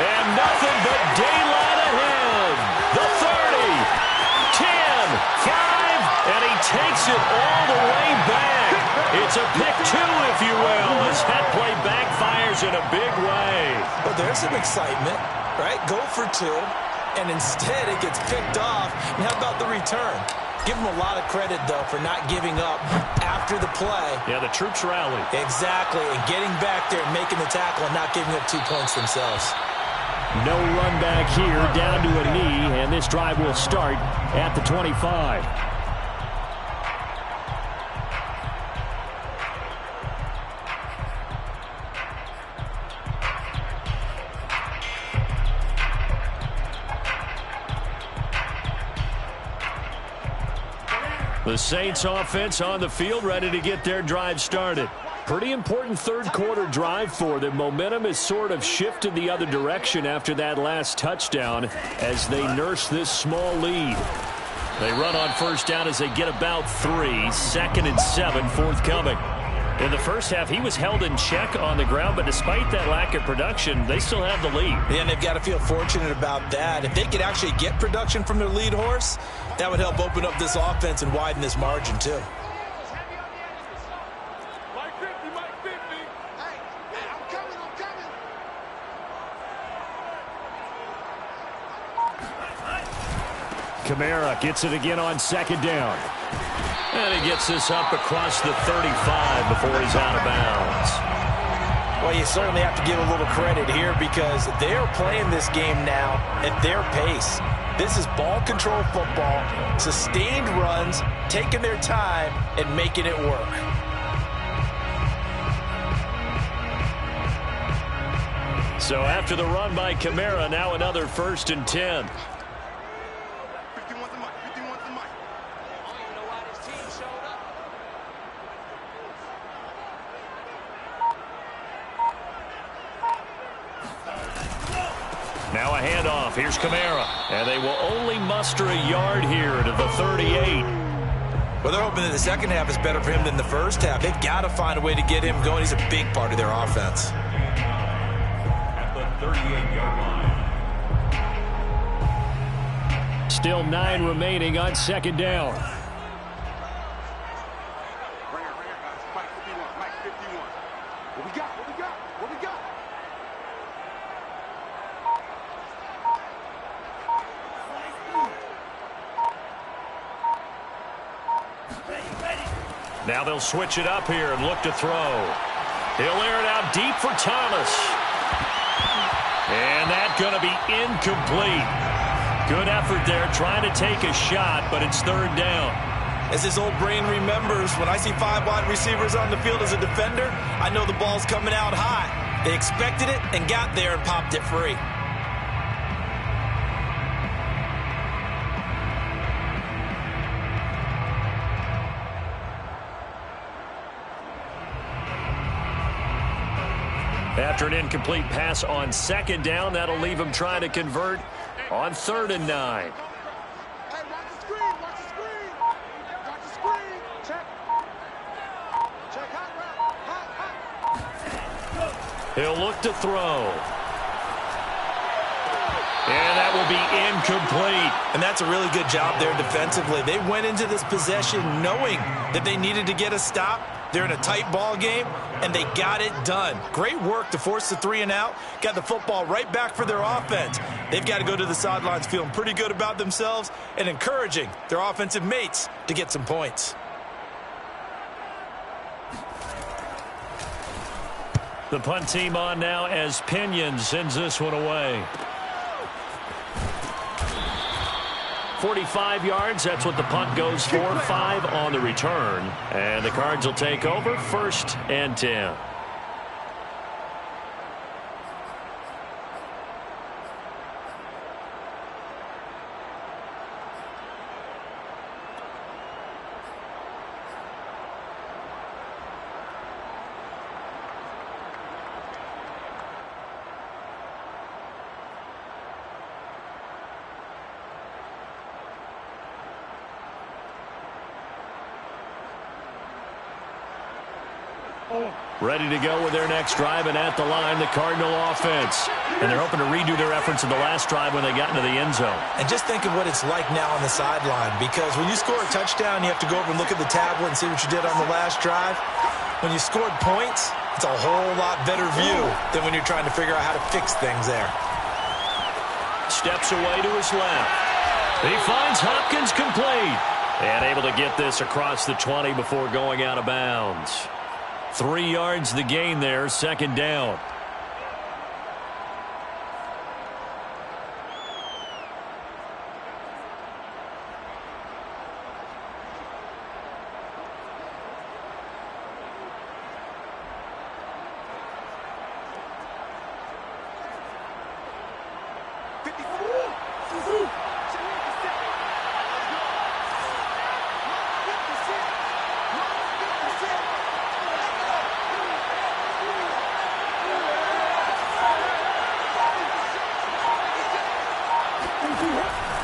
And nothing but daylight ahead. The 30, 10, 5, and he takes it all the way back. It's a pick 2, if you will, as that play backfires in a big way. But there's some excitement, right? Go for 2. And instead it gets picked off. And how about the return? Give him a lot of credit, though, for not giving up after the play. Yeah, the troops rallied. Exactly, and getting back there and making the tackle and not giving up 2 points themselves. No run back here, down to a knee, and this drive will start at the 25. The Saints offense on the field, ready to get their drive started. Pretty important 3rd quarter drive for them. Momentum has sort of shifted the other direction after that last touchdown as they nurse this small lead. They run on 1st down as they get about 3. 2nd and 7 forthcoming. In the first half, he was held in check on the ground, but despite that lack of production, they still have the lead. And they've got to feel fortunate about that. If they could actually get production from their lead horse, that would help open up this offense and widen this margin, too. Kamara gets it again on 2nd down. And he gets this up across the 35 before he's out of bounds. Well, you certainly have to give a little credit here because they're playing this game now at their pace. This is ball control football, sustained runs, taking their time, and making it work. So after the run by Kamara, now another 1st and 10. Now a handoff. Here's Kamara. And they will only muster a yard here to the 38. Well, they're hoping that the second half is better for him than the first half. They've got to find a way to get him going. He's a big part of their offense. At the 38-yard line. Still 9 remaining on 2nd down. Now they'll switch it up here and look to throw. He'll air it out deep for Thomas. And that's going to be incomplete. Good effort there trying to take a shot, but it's 3rd down. As his old brain remembers, when I see 5 wide receivers on the field as a defender, I know the ball's coming out high. They expected it and got there and popped it free. After an incomplete pass on 2nd down, that'll leave him trying to convert on 3rd and 9. Hey, watch the screen, watch the screen. Watch the screen. Check. Check hot route. Hot. He'll look to throw. And that will be incomplete. And that's a really good job there defensively. They went into this possession knowing that they needed to get a stop. They're in a tight ball game, and they got it done. Great work to force the 3 and out. Got the football right back for their offense. They've got to go to the sidelines feeling pretty good about themselves and encouraging their offensive mates to get some points. The punt team on now as Pinion sends this one away. 45 yards, that's what the punt goes for. 5 on the return. And the Cards will take over 1st and 10. Ready to go with their next drive, and at the line, the Cardinal offense. And they're hoping to redo their efforts in the last drive when they got into the end zone. And just think of what it's like now on the sideline, because when you score a touchdown, you have to go over and look at the tablet and see what you did on the last drive. When you scored points, it's a whole lot better view than when you're trying to figure out how to fix things there. Steps away to his left. He finds Hopkins complete. And able to get this across the 20 before going out of bounds. 3 yards the gain there, 2nd down.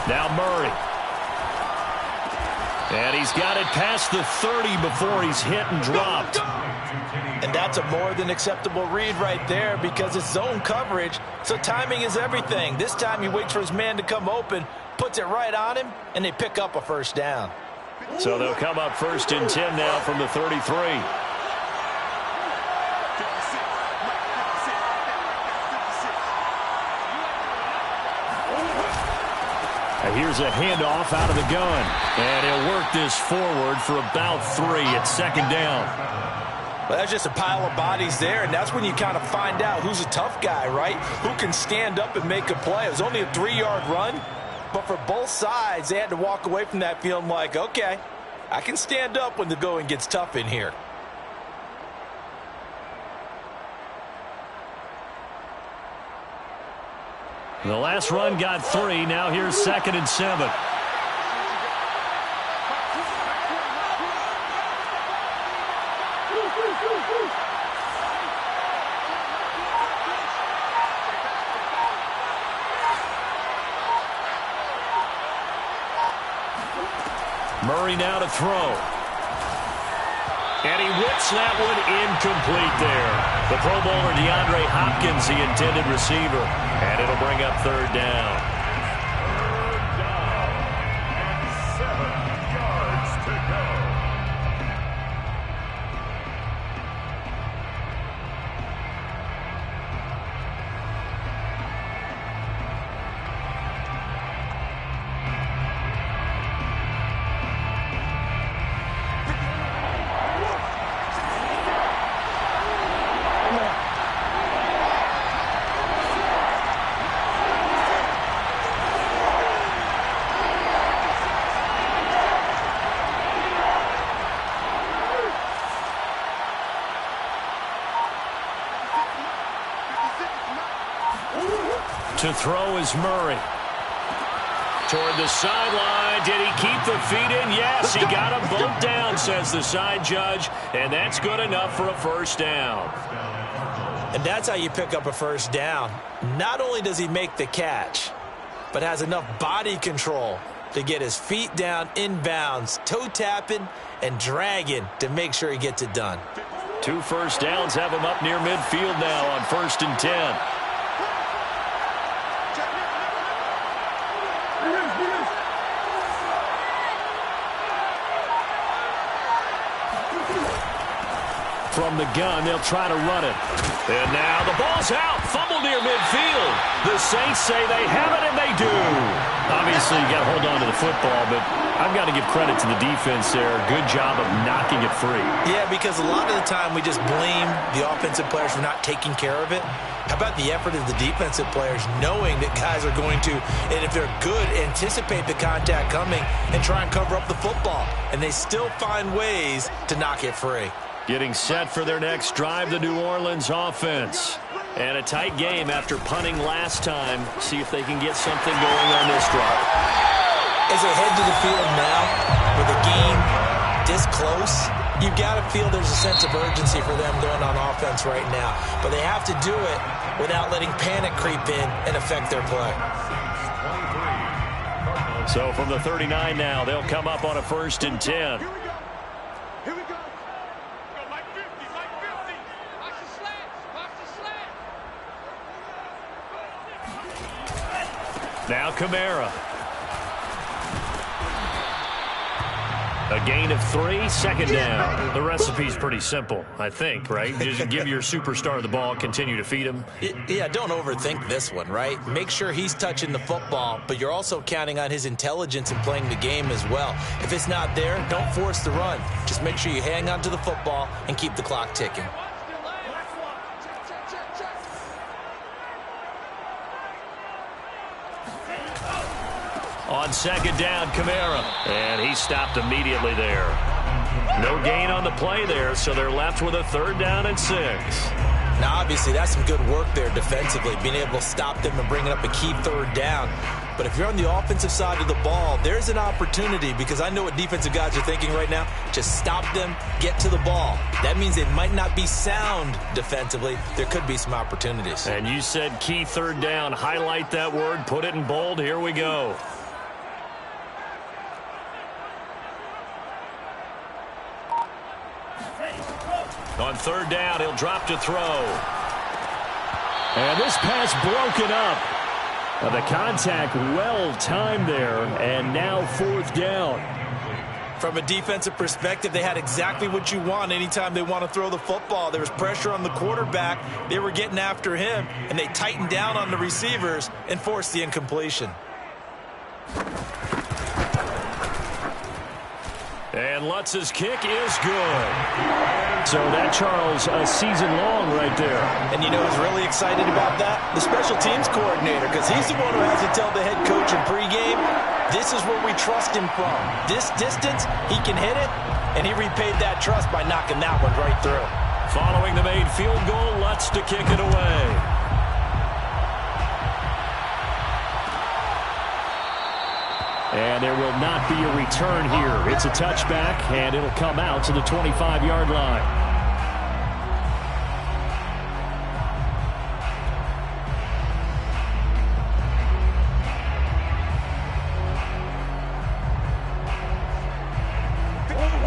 Now Murray. And he's got it past the 30 before he's hit and dropped. And that's a more than acceptable read right there because it's zone coverage, so timing is everything. This time he waits for his man to come open, puts it right on him, and they pick up a 1st down. So they'll come up 1st and 10 now from the 33. Here's a handoff out of the gun. And he'll work this forward for about 3 at 2nd down. Well, that's just a pile of bodies there, and that's when you kind of find out who's a tough guy, right? Who can stand up and make a play. It was only a 3-yard run, But for both sides, they had to walk away from that feeling like, okay, I can stand up when the going gets tough in here. The last run got 3. Now here's 2nd and 7. Murray now to throw. And he whips that one incomplete there. The Pro Bowler DeAndre Hopkins, the intended receiver. And it'll bring up 3rd down. 3rd down and 7 yards to go. To throw is Murray. Toward the sideline. Did he keep the feet in? Yes, he got them both down, says the side judge. And that's good enough for a 1st down. And that's how you pick up a 1st down. Not only does he make the catch, but has enough body control to get his feet down inbounds, toe tapping and dragging to make sure he gets it done. 2 first downs have him up near midfield now on 1st and 10. From the gun, they'll try to run it. And now the ball's out. Fumble near midfield. The Saints say they have it, and they do. Obviously, you got to hold on to the football, but I've got to give credit to the defense there. Good job of knocking it free. Yeah, because a lot of the time we just blame the offensive players for not taking care of it. How about the effort of the defensive players knowing that guys are going to, and if they're good, anticipate the contact coming and try and cover up the football. And they still find ways to knock it free. Getting set for their next drive, the New Orleans offense. And a tight game after punting last time. See if they can get something going on this drive. As they head to the field now, with a game this close, you've got to feel there's a sense of urgency for them going on offense right now. But they have to do it without letting panic creep in and affect their play. So from the 39 now, they'll come up on a 1st and 10. Here we go. Like 50, like 50. Watch the slant. Watch the slant. Now Kamara. A gain of 3, 2nd down. The recipe's pretty simple, I think, right? Just give your superstar the ball, continue to feed him. Yeah, don't overthink this one, right? Make sure he's touching the football, but you're also counting on his intelligence in playing the game as well. If it's not there, don't force the run. Just make sure you hang on to the football and keep the clock ticking. On 2nd down, Kamara. And he stopped immediately there. No gain on the play there, so they're left with a 3rd down and 6. Now, obviously, that's some good work there defensively, being able to stop them and bringing up a key 3rd down. But if you're on the offensive side of the ball, there's an opportunity, because I know what defensive guys are thinking right now. Just stop them, get to the ball. That means they might not be sound defensively. There could be some opportunities. And you said key 3rd down. Highlight that word, put it in bold. Here we go. On 3rd down, he'll drop to throw. And this pass broken up. The contact well timed there, and now 4th down. From a defensive perspective, they had exactly what you want anytime they want to throw the football. There was pressure on the quarterback. They were getting after him, and they tightened down on the receivers and forced the incompletion. And Lutz's kick is good. So that, Charles, a season long right there. And you know who's really excited about that? The special teams coordinator, because he's the one who has to tell the head coach in pregame, this is where we trust him from. This distance, he can hit it, and he repaid that trust by knocking that one right through. Following the made field goal, Lutz to kick it away. And there will not be a return here. It's a touchback, and it'll come out to the 25-yard line.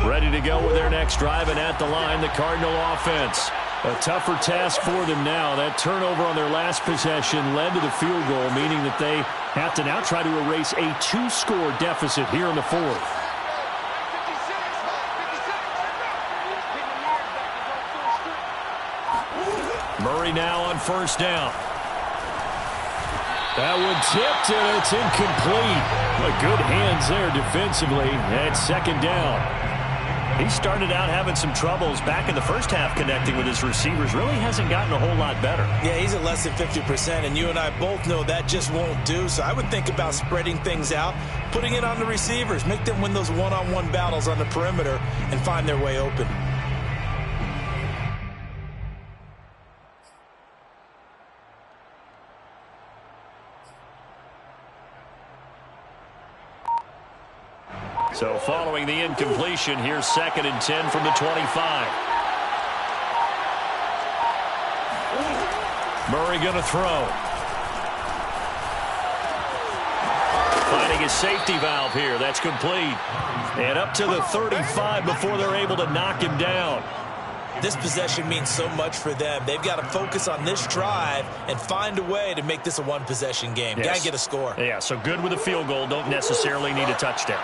Ready to go with their next drive, and at the line, the Cardinal offense. A tougher task for them now. That turnover on their last possession led to the field goal, meaning that they have to now try to erase a 2-score deficit here in the fourth. Murray now on first down. That one tipped, and it's incomplete. But good hands there defensively at second down. He started out having some troubles back in the first half connecting with his receivers. Really hasn't gotten a whole lot better. Yeah, he's at less than 50%, and you and I both know that just won't do. So I would think about spreading things out, putting it on the receivers, make them win those one-on-one battles on the perimeter and find their way open. So following the incompletion, here's 2nd and 10 from the 25. Murray going to throw. Finding a safety valve here. That's complete. And up to the 35 before they're able to knock him down. This possession means so much for them. They've got to focus on this drive and find a way to make this a one-possession game. Yes. Got to get a score. Yeah, so good with a field goal. Don't necessarily need a touchdown.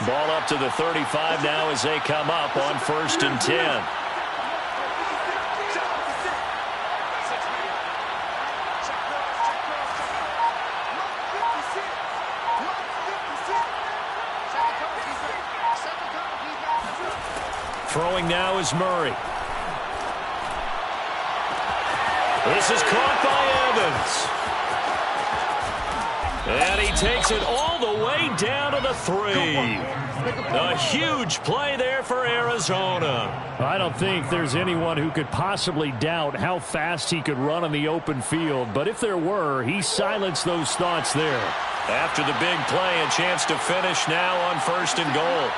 Ball up to the 35 now as they come up on 1st and 10. Throwing now is Murray. This is caught by Evans. And he takes it all the way down to the 3. A huge play there for Arizona. I don't think there's anyone who could possibly doubt how fast he could run on the open field. But if there were, he silenced those thoughts there. After the big play, a chance to finish now on 1st and goal.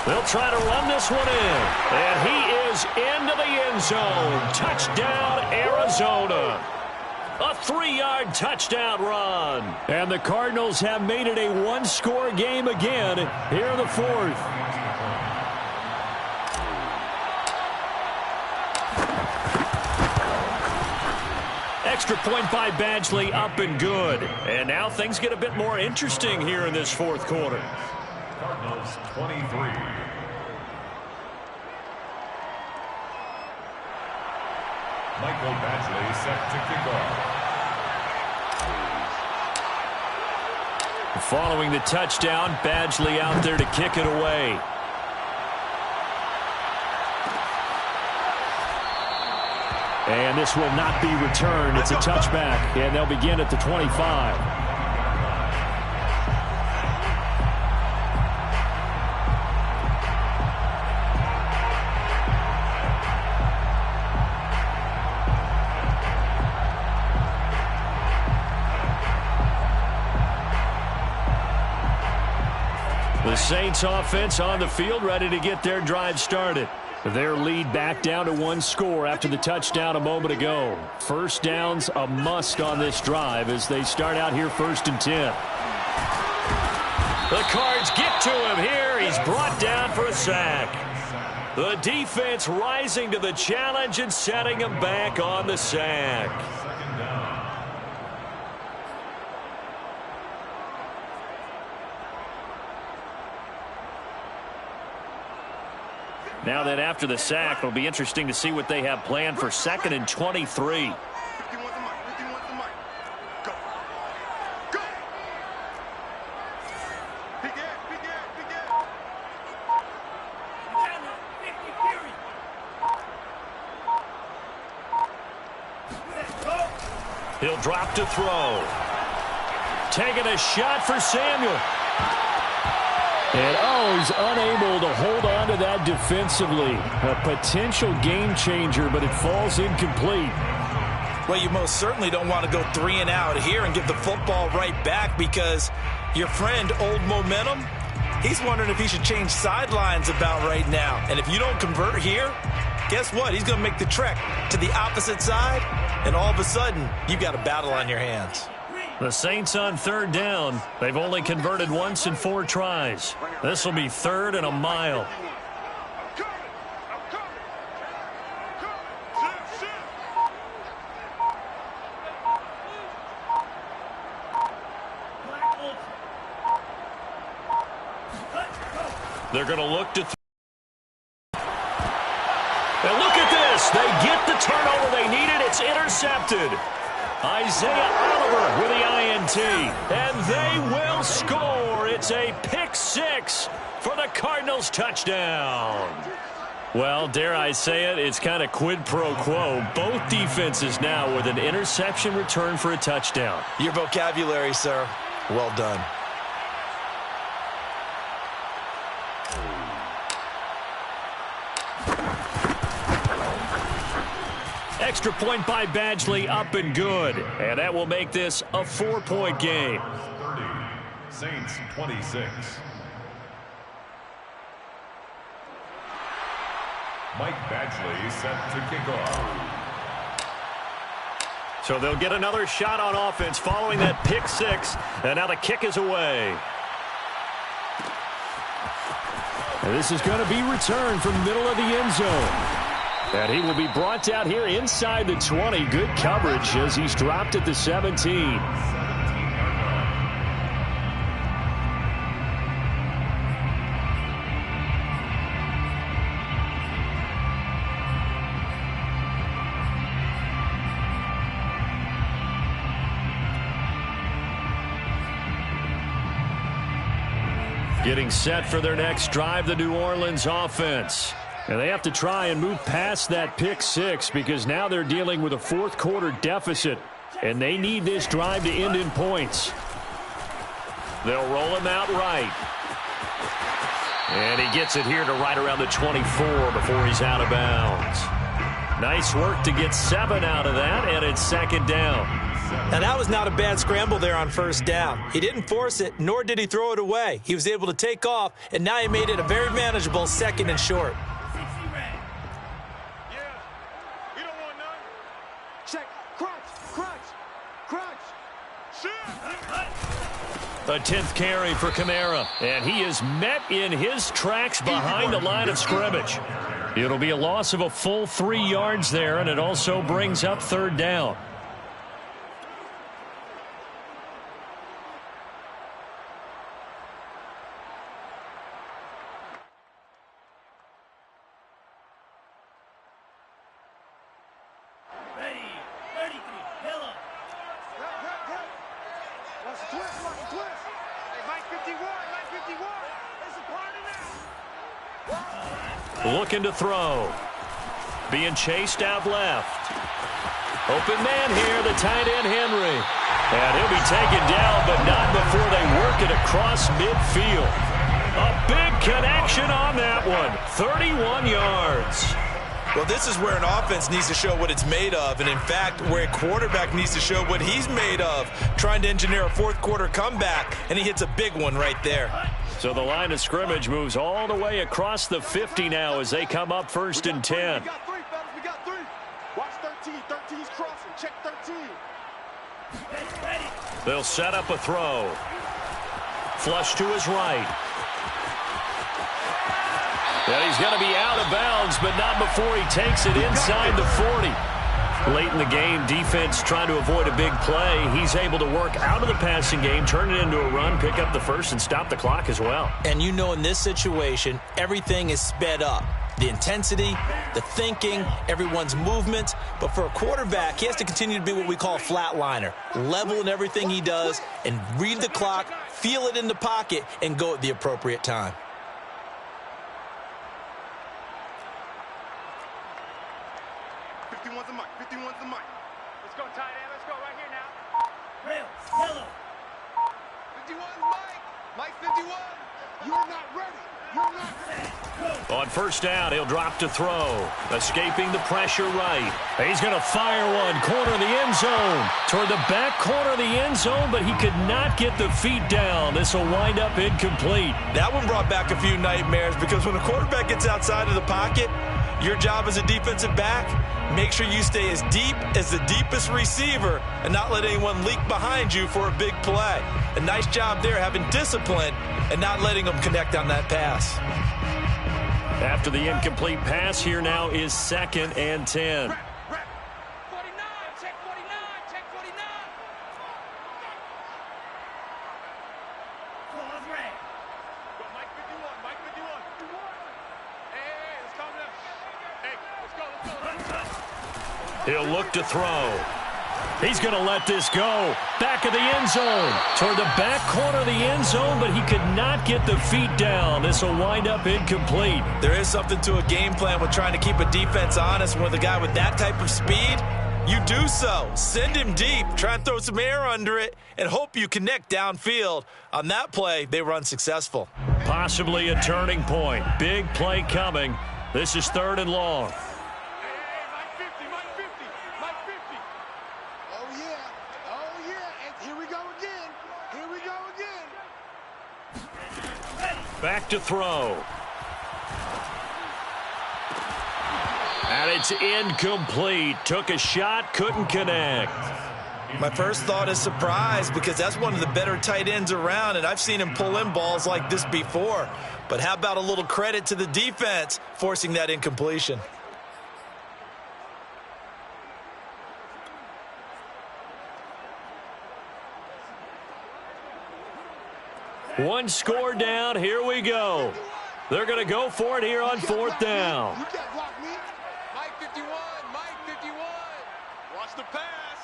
They'll try to run this one in. And he is into the end zone. Touchdown, Arizona. A 3-yard touchdown run. And the Cardinals have made it a 1-score game again here in the 4th. Extra point by Badgley, up and good. And now things get a bit more interesting here in this 4th quarter. Cardinals 23. Michael Badgley set to kick off. Following the touchdown, Badgley out there to kick it away. And this will not be returned. It's a touchback, and they'll begin at the 25. The Saints offense on the field, ready to get their drive started. Their lead back down to 1 score after the touchdown a moment ago. First down's a must on this drive as they start out here 1st and 10. The Cards get to him here. He's brought down for a sack. The defense rising to the challenge and setting him back on the sack. Now that after the sack, it'll be interesting to see what they have planned for 2nd and 23. He'll drop to throw. Taking a shot for Samuel. And, he's unable to hold on to that defensively. A potential game changer, but it falls incomplete. Well, you most certainly don't want to go 3 and out here and give the football right back because your friend, Old Momentum, he's wondering if he should change sidelines about right now. And if you don't convert here, guess what? He's going to make the trek to the opposite side, and all of a sudden, you've got a battle on your hands. The Saints on 3rd down. They've only converted once in 4 tries. This will be 3rd and a mile. They're going to look to and look at this. They get the turnover they needed. It's intercepted. Isaiah Oliver with the INT. And they will score. It's a pick 6 for the Cardinals touchdown. Well, dare I say it, it's kind of quid pro quo. Both defenses now with an interception return for a touchdown. Your vocabulary, sir. Well done. Extra point by Badgley, up and good. And that will make this a 4-point game. 30, Saints 26. Mike Badgley set to kick off. So they'll get another shot on offense following that pick 6. And now the kick is away. And this is going to be returned from the middle of the end zone. And he will be brought down here inside the 20. Good coverage as he's dropped at the 17. Getting set for their next drive, the New Orleans offense. And they have to try and move past that pick 6 because now they're dealing with a 4th quarter deficit. And they need this drive to end in points. They'll roll him out right. And he gets it here to right around the 24 before he's out of bounds. Nice work to get 7 out of that, and it's 2nd down. Now, that was not a bad scramble there on 1st down. He didn't force it, nor did he throw it away. He was able to take off, and now he made it a very manageable 2nd and short. A 10th carry for Kamara, and he is met in his tracks behind the line of scrimmage. It'll be a loss of a full 3 yards there, and it also brings up 3rd down. Looking to throw. Being chased out left. Open man here, the tight end Henry. And he'll be taken down, but not before they work it across midfield. A big connection on that one. 31 yards. Well, this is where an offense needs to show what it's made of, and in fact, where a quarterback needs to show what he's made of, trying to engineer a 4th quarter comeback, and he hits a big one right there. So the line of scrimmage moves all the way across the 50 now as they come up 1st and 10. We got 3, fellas. We got 3. Watch 13. 13's crossing. Check 13. They'll set up a throw. Flush to his right. And he's going to be out of bounds, but not before he takes it inside the 40. Late in the game, defense trying to avoid a big play. He's able to work out of the passing game, turn it into a run, pick up the first, and stop the clock as well. And you know in this situation, everything is sped up. The intensity, the thinking, everyone's movement. But for a quarterback, he has to continue to be what we call a flatliner. Level in everything he does and read the clock, feel it in the pocket, and go at the appropriate time. Let's go, tight end. Let's go right here now. Rails, yellow. 51's Mike. Mike 51. You're not ready. You're not ready. On first down, he'll drop to throw. Escaping the pressure right. He's going to fire one. Corner of the end zone. Toward the back corner of the end zone, but he could not get the feet down. This will wind up incomplete. That one brought back a few nightmares because when a quarterback gets outside of the pocket, your job as a defensive back, make sure you stay as deep as the deepest receiver and not let anyone leak behind you for a big play. A nice job there having discipline and not letting them connect on that pass. After the incomplete pass, here now is 2nd and 10. 49, check 49, check 49. Claws red. Go, Mike 51, Mike 51. Hey, let's calm down. Hey, let's go. He'll look to throw. He's going to let this go. Back of the end zone. Toward the back corner of the end zone, but he could not get the feet down. This will wind up incomplete. There is something to a game plan with trying to keep a defense honest. With a guy with that type of speed, you do so. Send him deep. Try and throw some air under it and hope you connect downfield. On that play, they were unsuccessful. Possibly a turning point. Big play coming. This is 3rd and long. Hey, Mike 50, Mike 50, Mike 50. Oh, yeah. Oh, yeah. And here we go again. Here we go again. Back to throw. And it's incomplete. Took a shot, couldn't connect. My first thought is surprise because that's one of the better tight ends around, and I've seen him pull in balls like this before. But how about a little credit to the defense forcing that incompletion? One score down. Here we go. They're going to go for it here on 4th down. You can't block me. Mike 51, Mike 51. Watch the pass.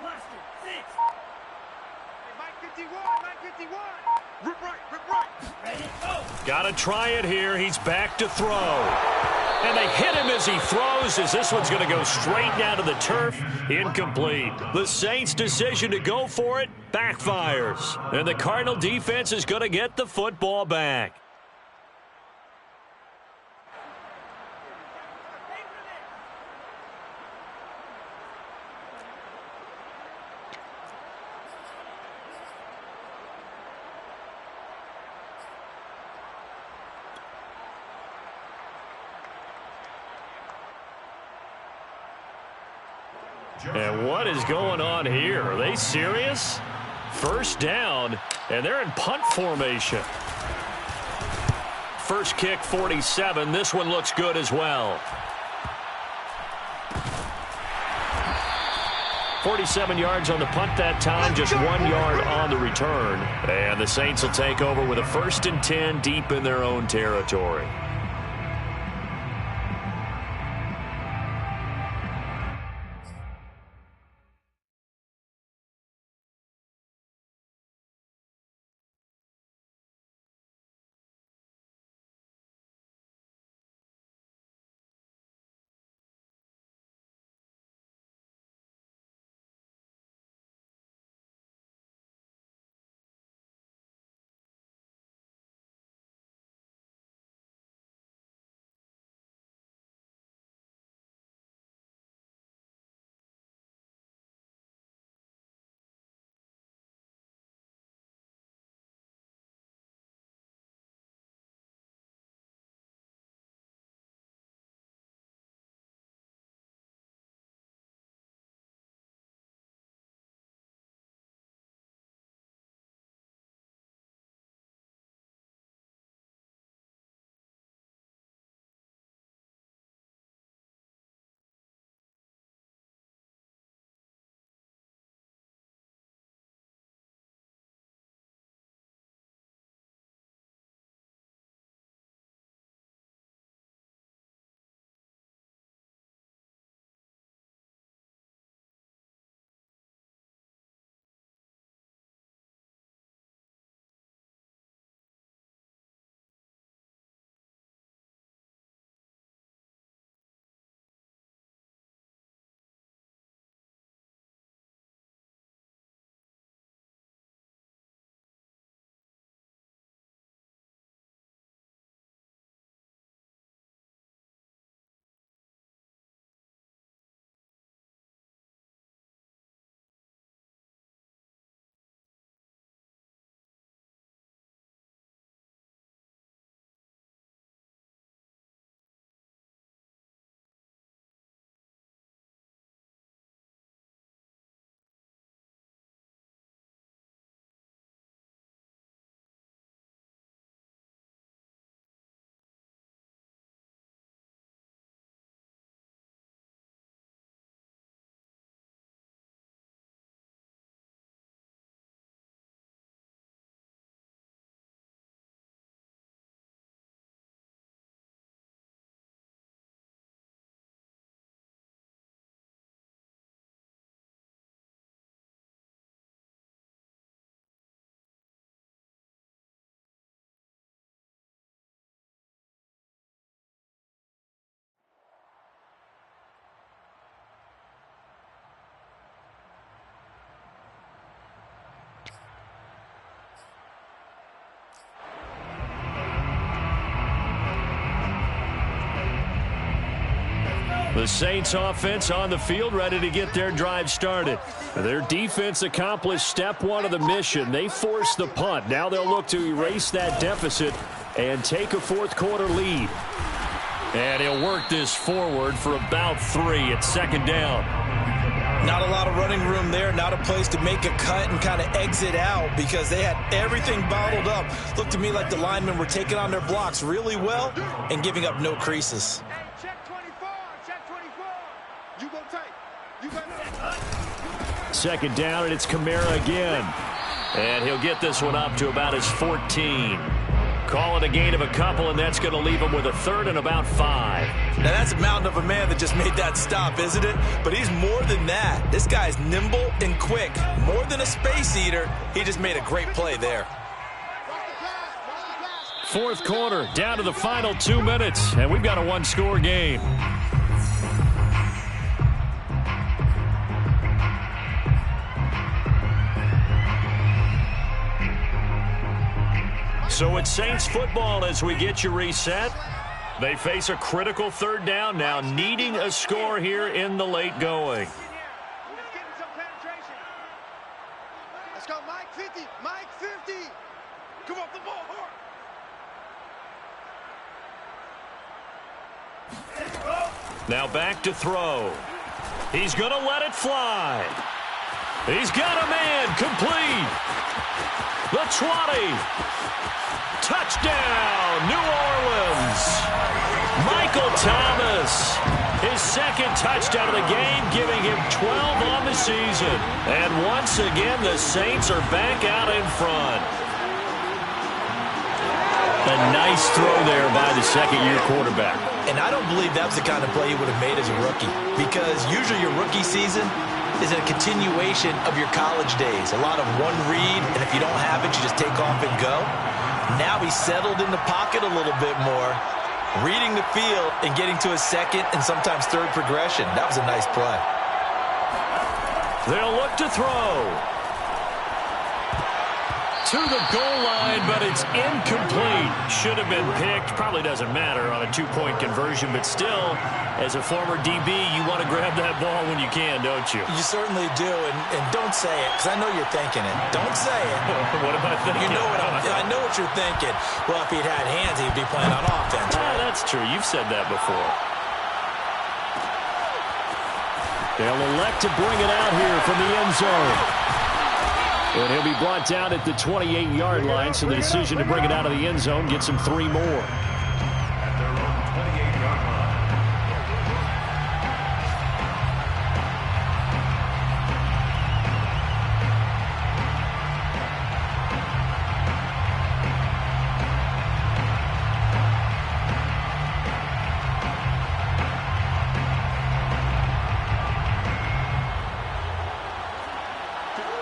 Blaster, 6. Hey, Mike 51, Mike 51. Rip right, rip right. Ready, go. Got to try it here. He's back to throw. And they hit him as he throws, as this one's going to go straight down to the turf. Incomplete. The Saints' decision to go for it backfires. And the Cardinal defense is going to get the football back. And what is going on here? Are they serious? First down, and they're in punt formation. First kick, 47. This one looks good as well. 47 yards on the punt that time, just 1 yard on the return. And the Saints will take over with a 1st and 10 deep in their own territory. The Saints offense on the field, ready to get their drive started. Their defense accomplished step one of the mission. They forced the punt. Now they'll look to erase that deficit and take a fourth quarter lead. And he'll work this forward for about 3 at second down. Not a lot of running room there, not a place to make a cut and kind of exit out because they had everything bottled up. Looked to me like the linemen were taking on their blocks really well and giving up no creases. Check 24, check 24. You go tight. You go. Second down, and it's Kamara again. And he'll get this one up to about his 14. Call it a gain of a couple, and that's going to leave him with a third and about 5. Now, that's a mountain of a man that just made that stop, isn't it? But he's more than that. This guy's nimble and quick. More than a space eater, he just made a great play there. Fourth quarter, down to the final 2 minutes, and we've got a one-score game. So it's Saints football as we get you reset. They face a critical third down now, needing a score here in the late going. Let's get some penetration. Let's go, Mike 50. Mike 50. Come off the ball hard. Now back to throw. He's going to let it fly. He's got a man complete. The 20. Touchdown, New Orleans. Michael Thomas, his second touchdown of the game, giving him 12 on the season. And once again, the Saints are back out in front. A nice throw there by the second-year quarterback. And I don't believe that was the kind of play he would have made as a rookie because usually your rookie season is a continuation of your college days. A lot of one read, and if you don't have it, you just take off and go. Now he's settled in the pocket a little bit more, reading the field and getting to his second and sometimes third progression. That was a nice play. They'll look to throw. To the goal line, but it's incomplete. Should have been picked. Probably doesn't matter on a two-point conversion, but still, as a former DB, you want to grab that ball when you can, don't you? You certainly do, and don't say it, because I know you're thinking it. Don't say it. What am I thinking? You know I know what you're thinking. Well, if he'd had hands, he'd be playing on offense. Right? That's true. You've said that before. They'll elect to bring it out here from the end zone. And he'll be brought down at the 28-yard line, so the decision to bring it out of the end zone gets him 3 more. At their own 28-yard line.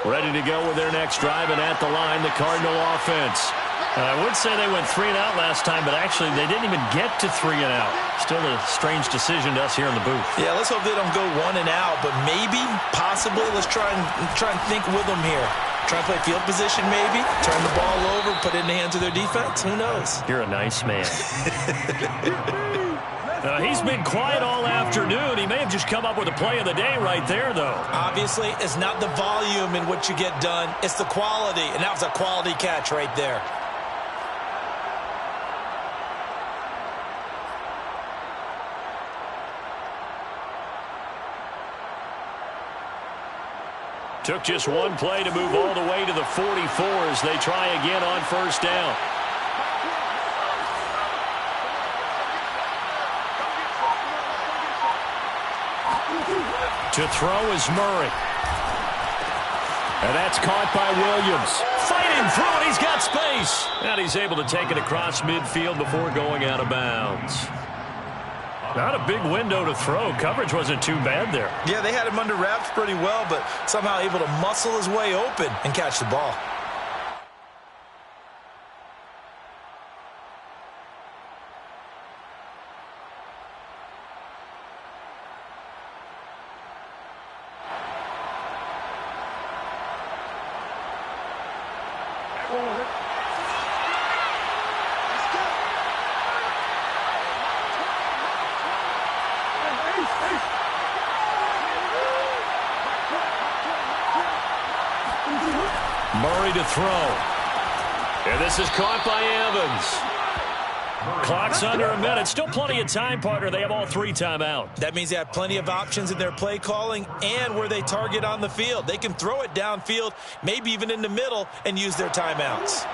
Ready to go with their next drive, and at the line, the Cardinal offense. I would say they went 3 and out last time, but actually they didn't even get to 3 and out. Still a strange decision to us here in the booth. Yeah, let's hope they don't go 1 and out, but maybe, possibly, let's try and think with them here. Try and play field position maybe, turn the ball over, put it in the hands of their defense. Who knows? You're a nice man. He's been quiet all afternoon. He may have just come up with a play of the day right there, though. Obviously, it's not the volume in what you get done. It's the quality, and that was a quality catch right there. Took just one play to move all the way to the 44 as they try again on first down. To throw is Murray. And that's caught by Williams. Fighting through it, he's got space. And he's able to take it across midfield before going out of bounds. Not a big window to throw. Coverage wasn't too bad there. Yeah, they had him under wraps pretty well, but somehow able to muscle his way open and catch the ball. to throw. And this is caught by Evans. Clock's under a minute. Still plenty of time, partner. They have all 3 timeouts. That means they have plenty of options in their play calling and where they target on the field. They can throw it downfield, maybe even in the middle, and use their timeouts.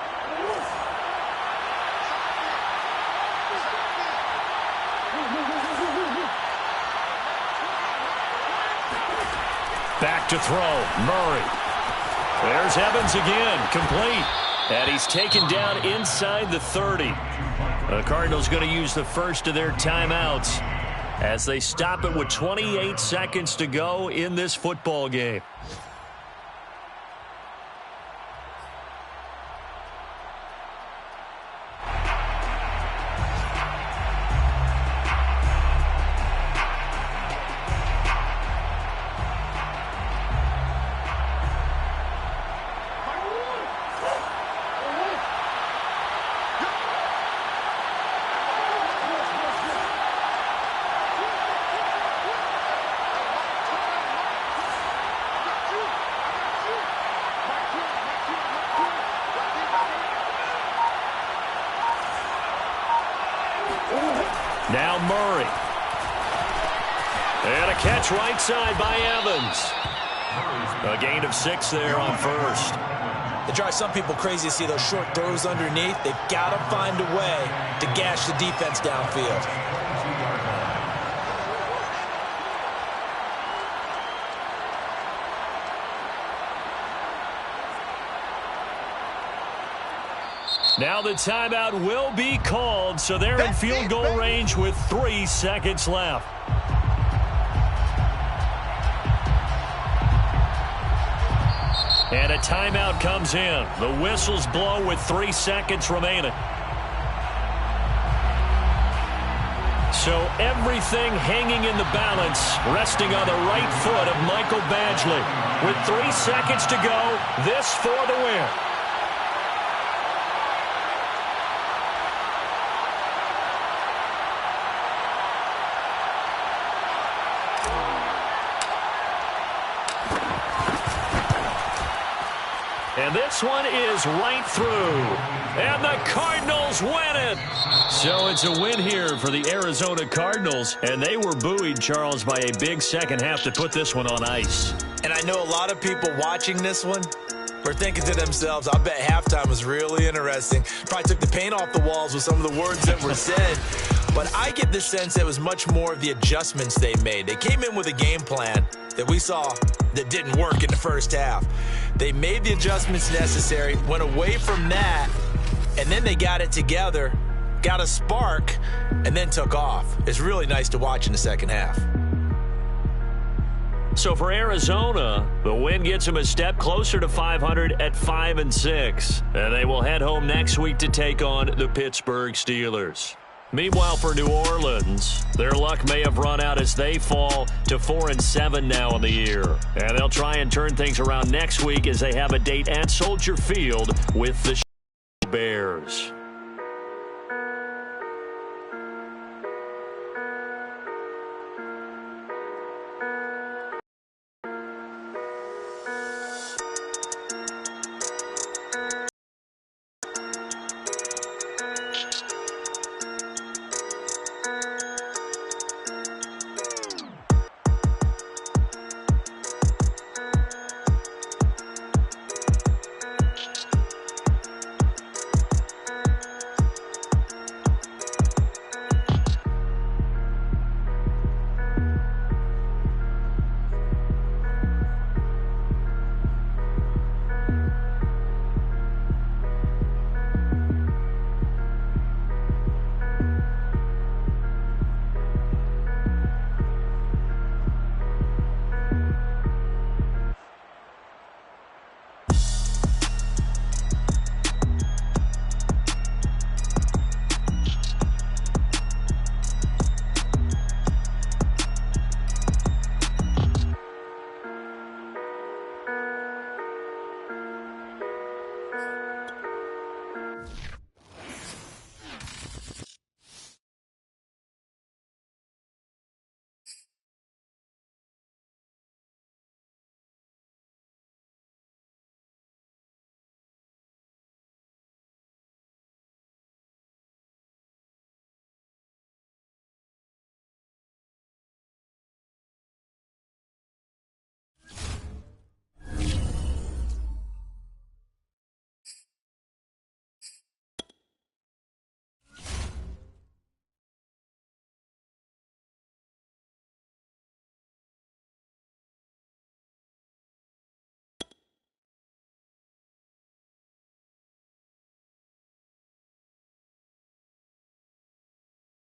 Back to throw. Murray. There's Evans again. Complete. And he's taken down inside the 30. The Cardinals going to use the first of their timeouts as they stop it with 28 seconds to go in this football game. Now Murray. And a catch right side by Evans. A gain of 6 there on first. It drives some people crazy to see those short throws underneath. They've got to find a way to gash the defense downfield. Now the timeout will be called, so they're in field goal range with 3 seconds left. And a timeout comes in. The whistles blow with 3 seconds remaining. So everything hanging in the balance, resting on the right foot of Michael Badgley. With 3 seconds to go, this for the win. And this one is right through. And the Cardinals win it. So it's a win here for the Arizona Cardinals. And they were buoyed, Charles, by a big second half to put this one on ice. And I know a lot of people watching this one were thinking to themselves, I bet halftime was really interesting. Probably took the paint off the walls with some of the words that were said. But I get the sense that it was much more of the adjustments they made. They came in with a game plan that we saw that didn't work in the first half. They made the adjustments necessary, went away from that, and then they got it together, got a spark, and then took off. It's really nice to watch in the second half. So for Arizona, the win gets them a step closer to 500 at 5-6. And they will head home next week to take on the Pittsburgh Steelers. Meanwhile, for New Orleans, their luck may have run out as they fall to 4-7 now in the year. And they'll try and turn things around next week as they have a date at Soldier Field with the Bears.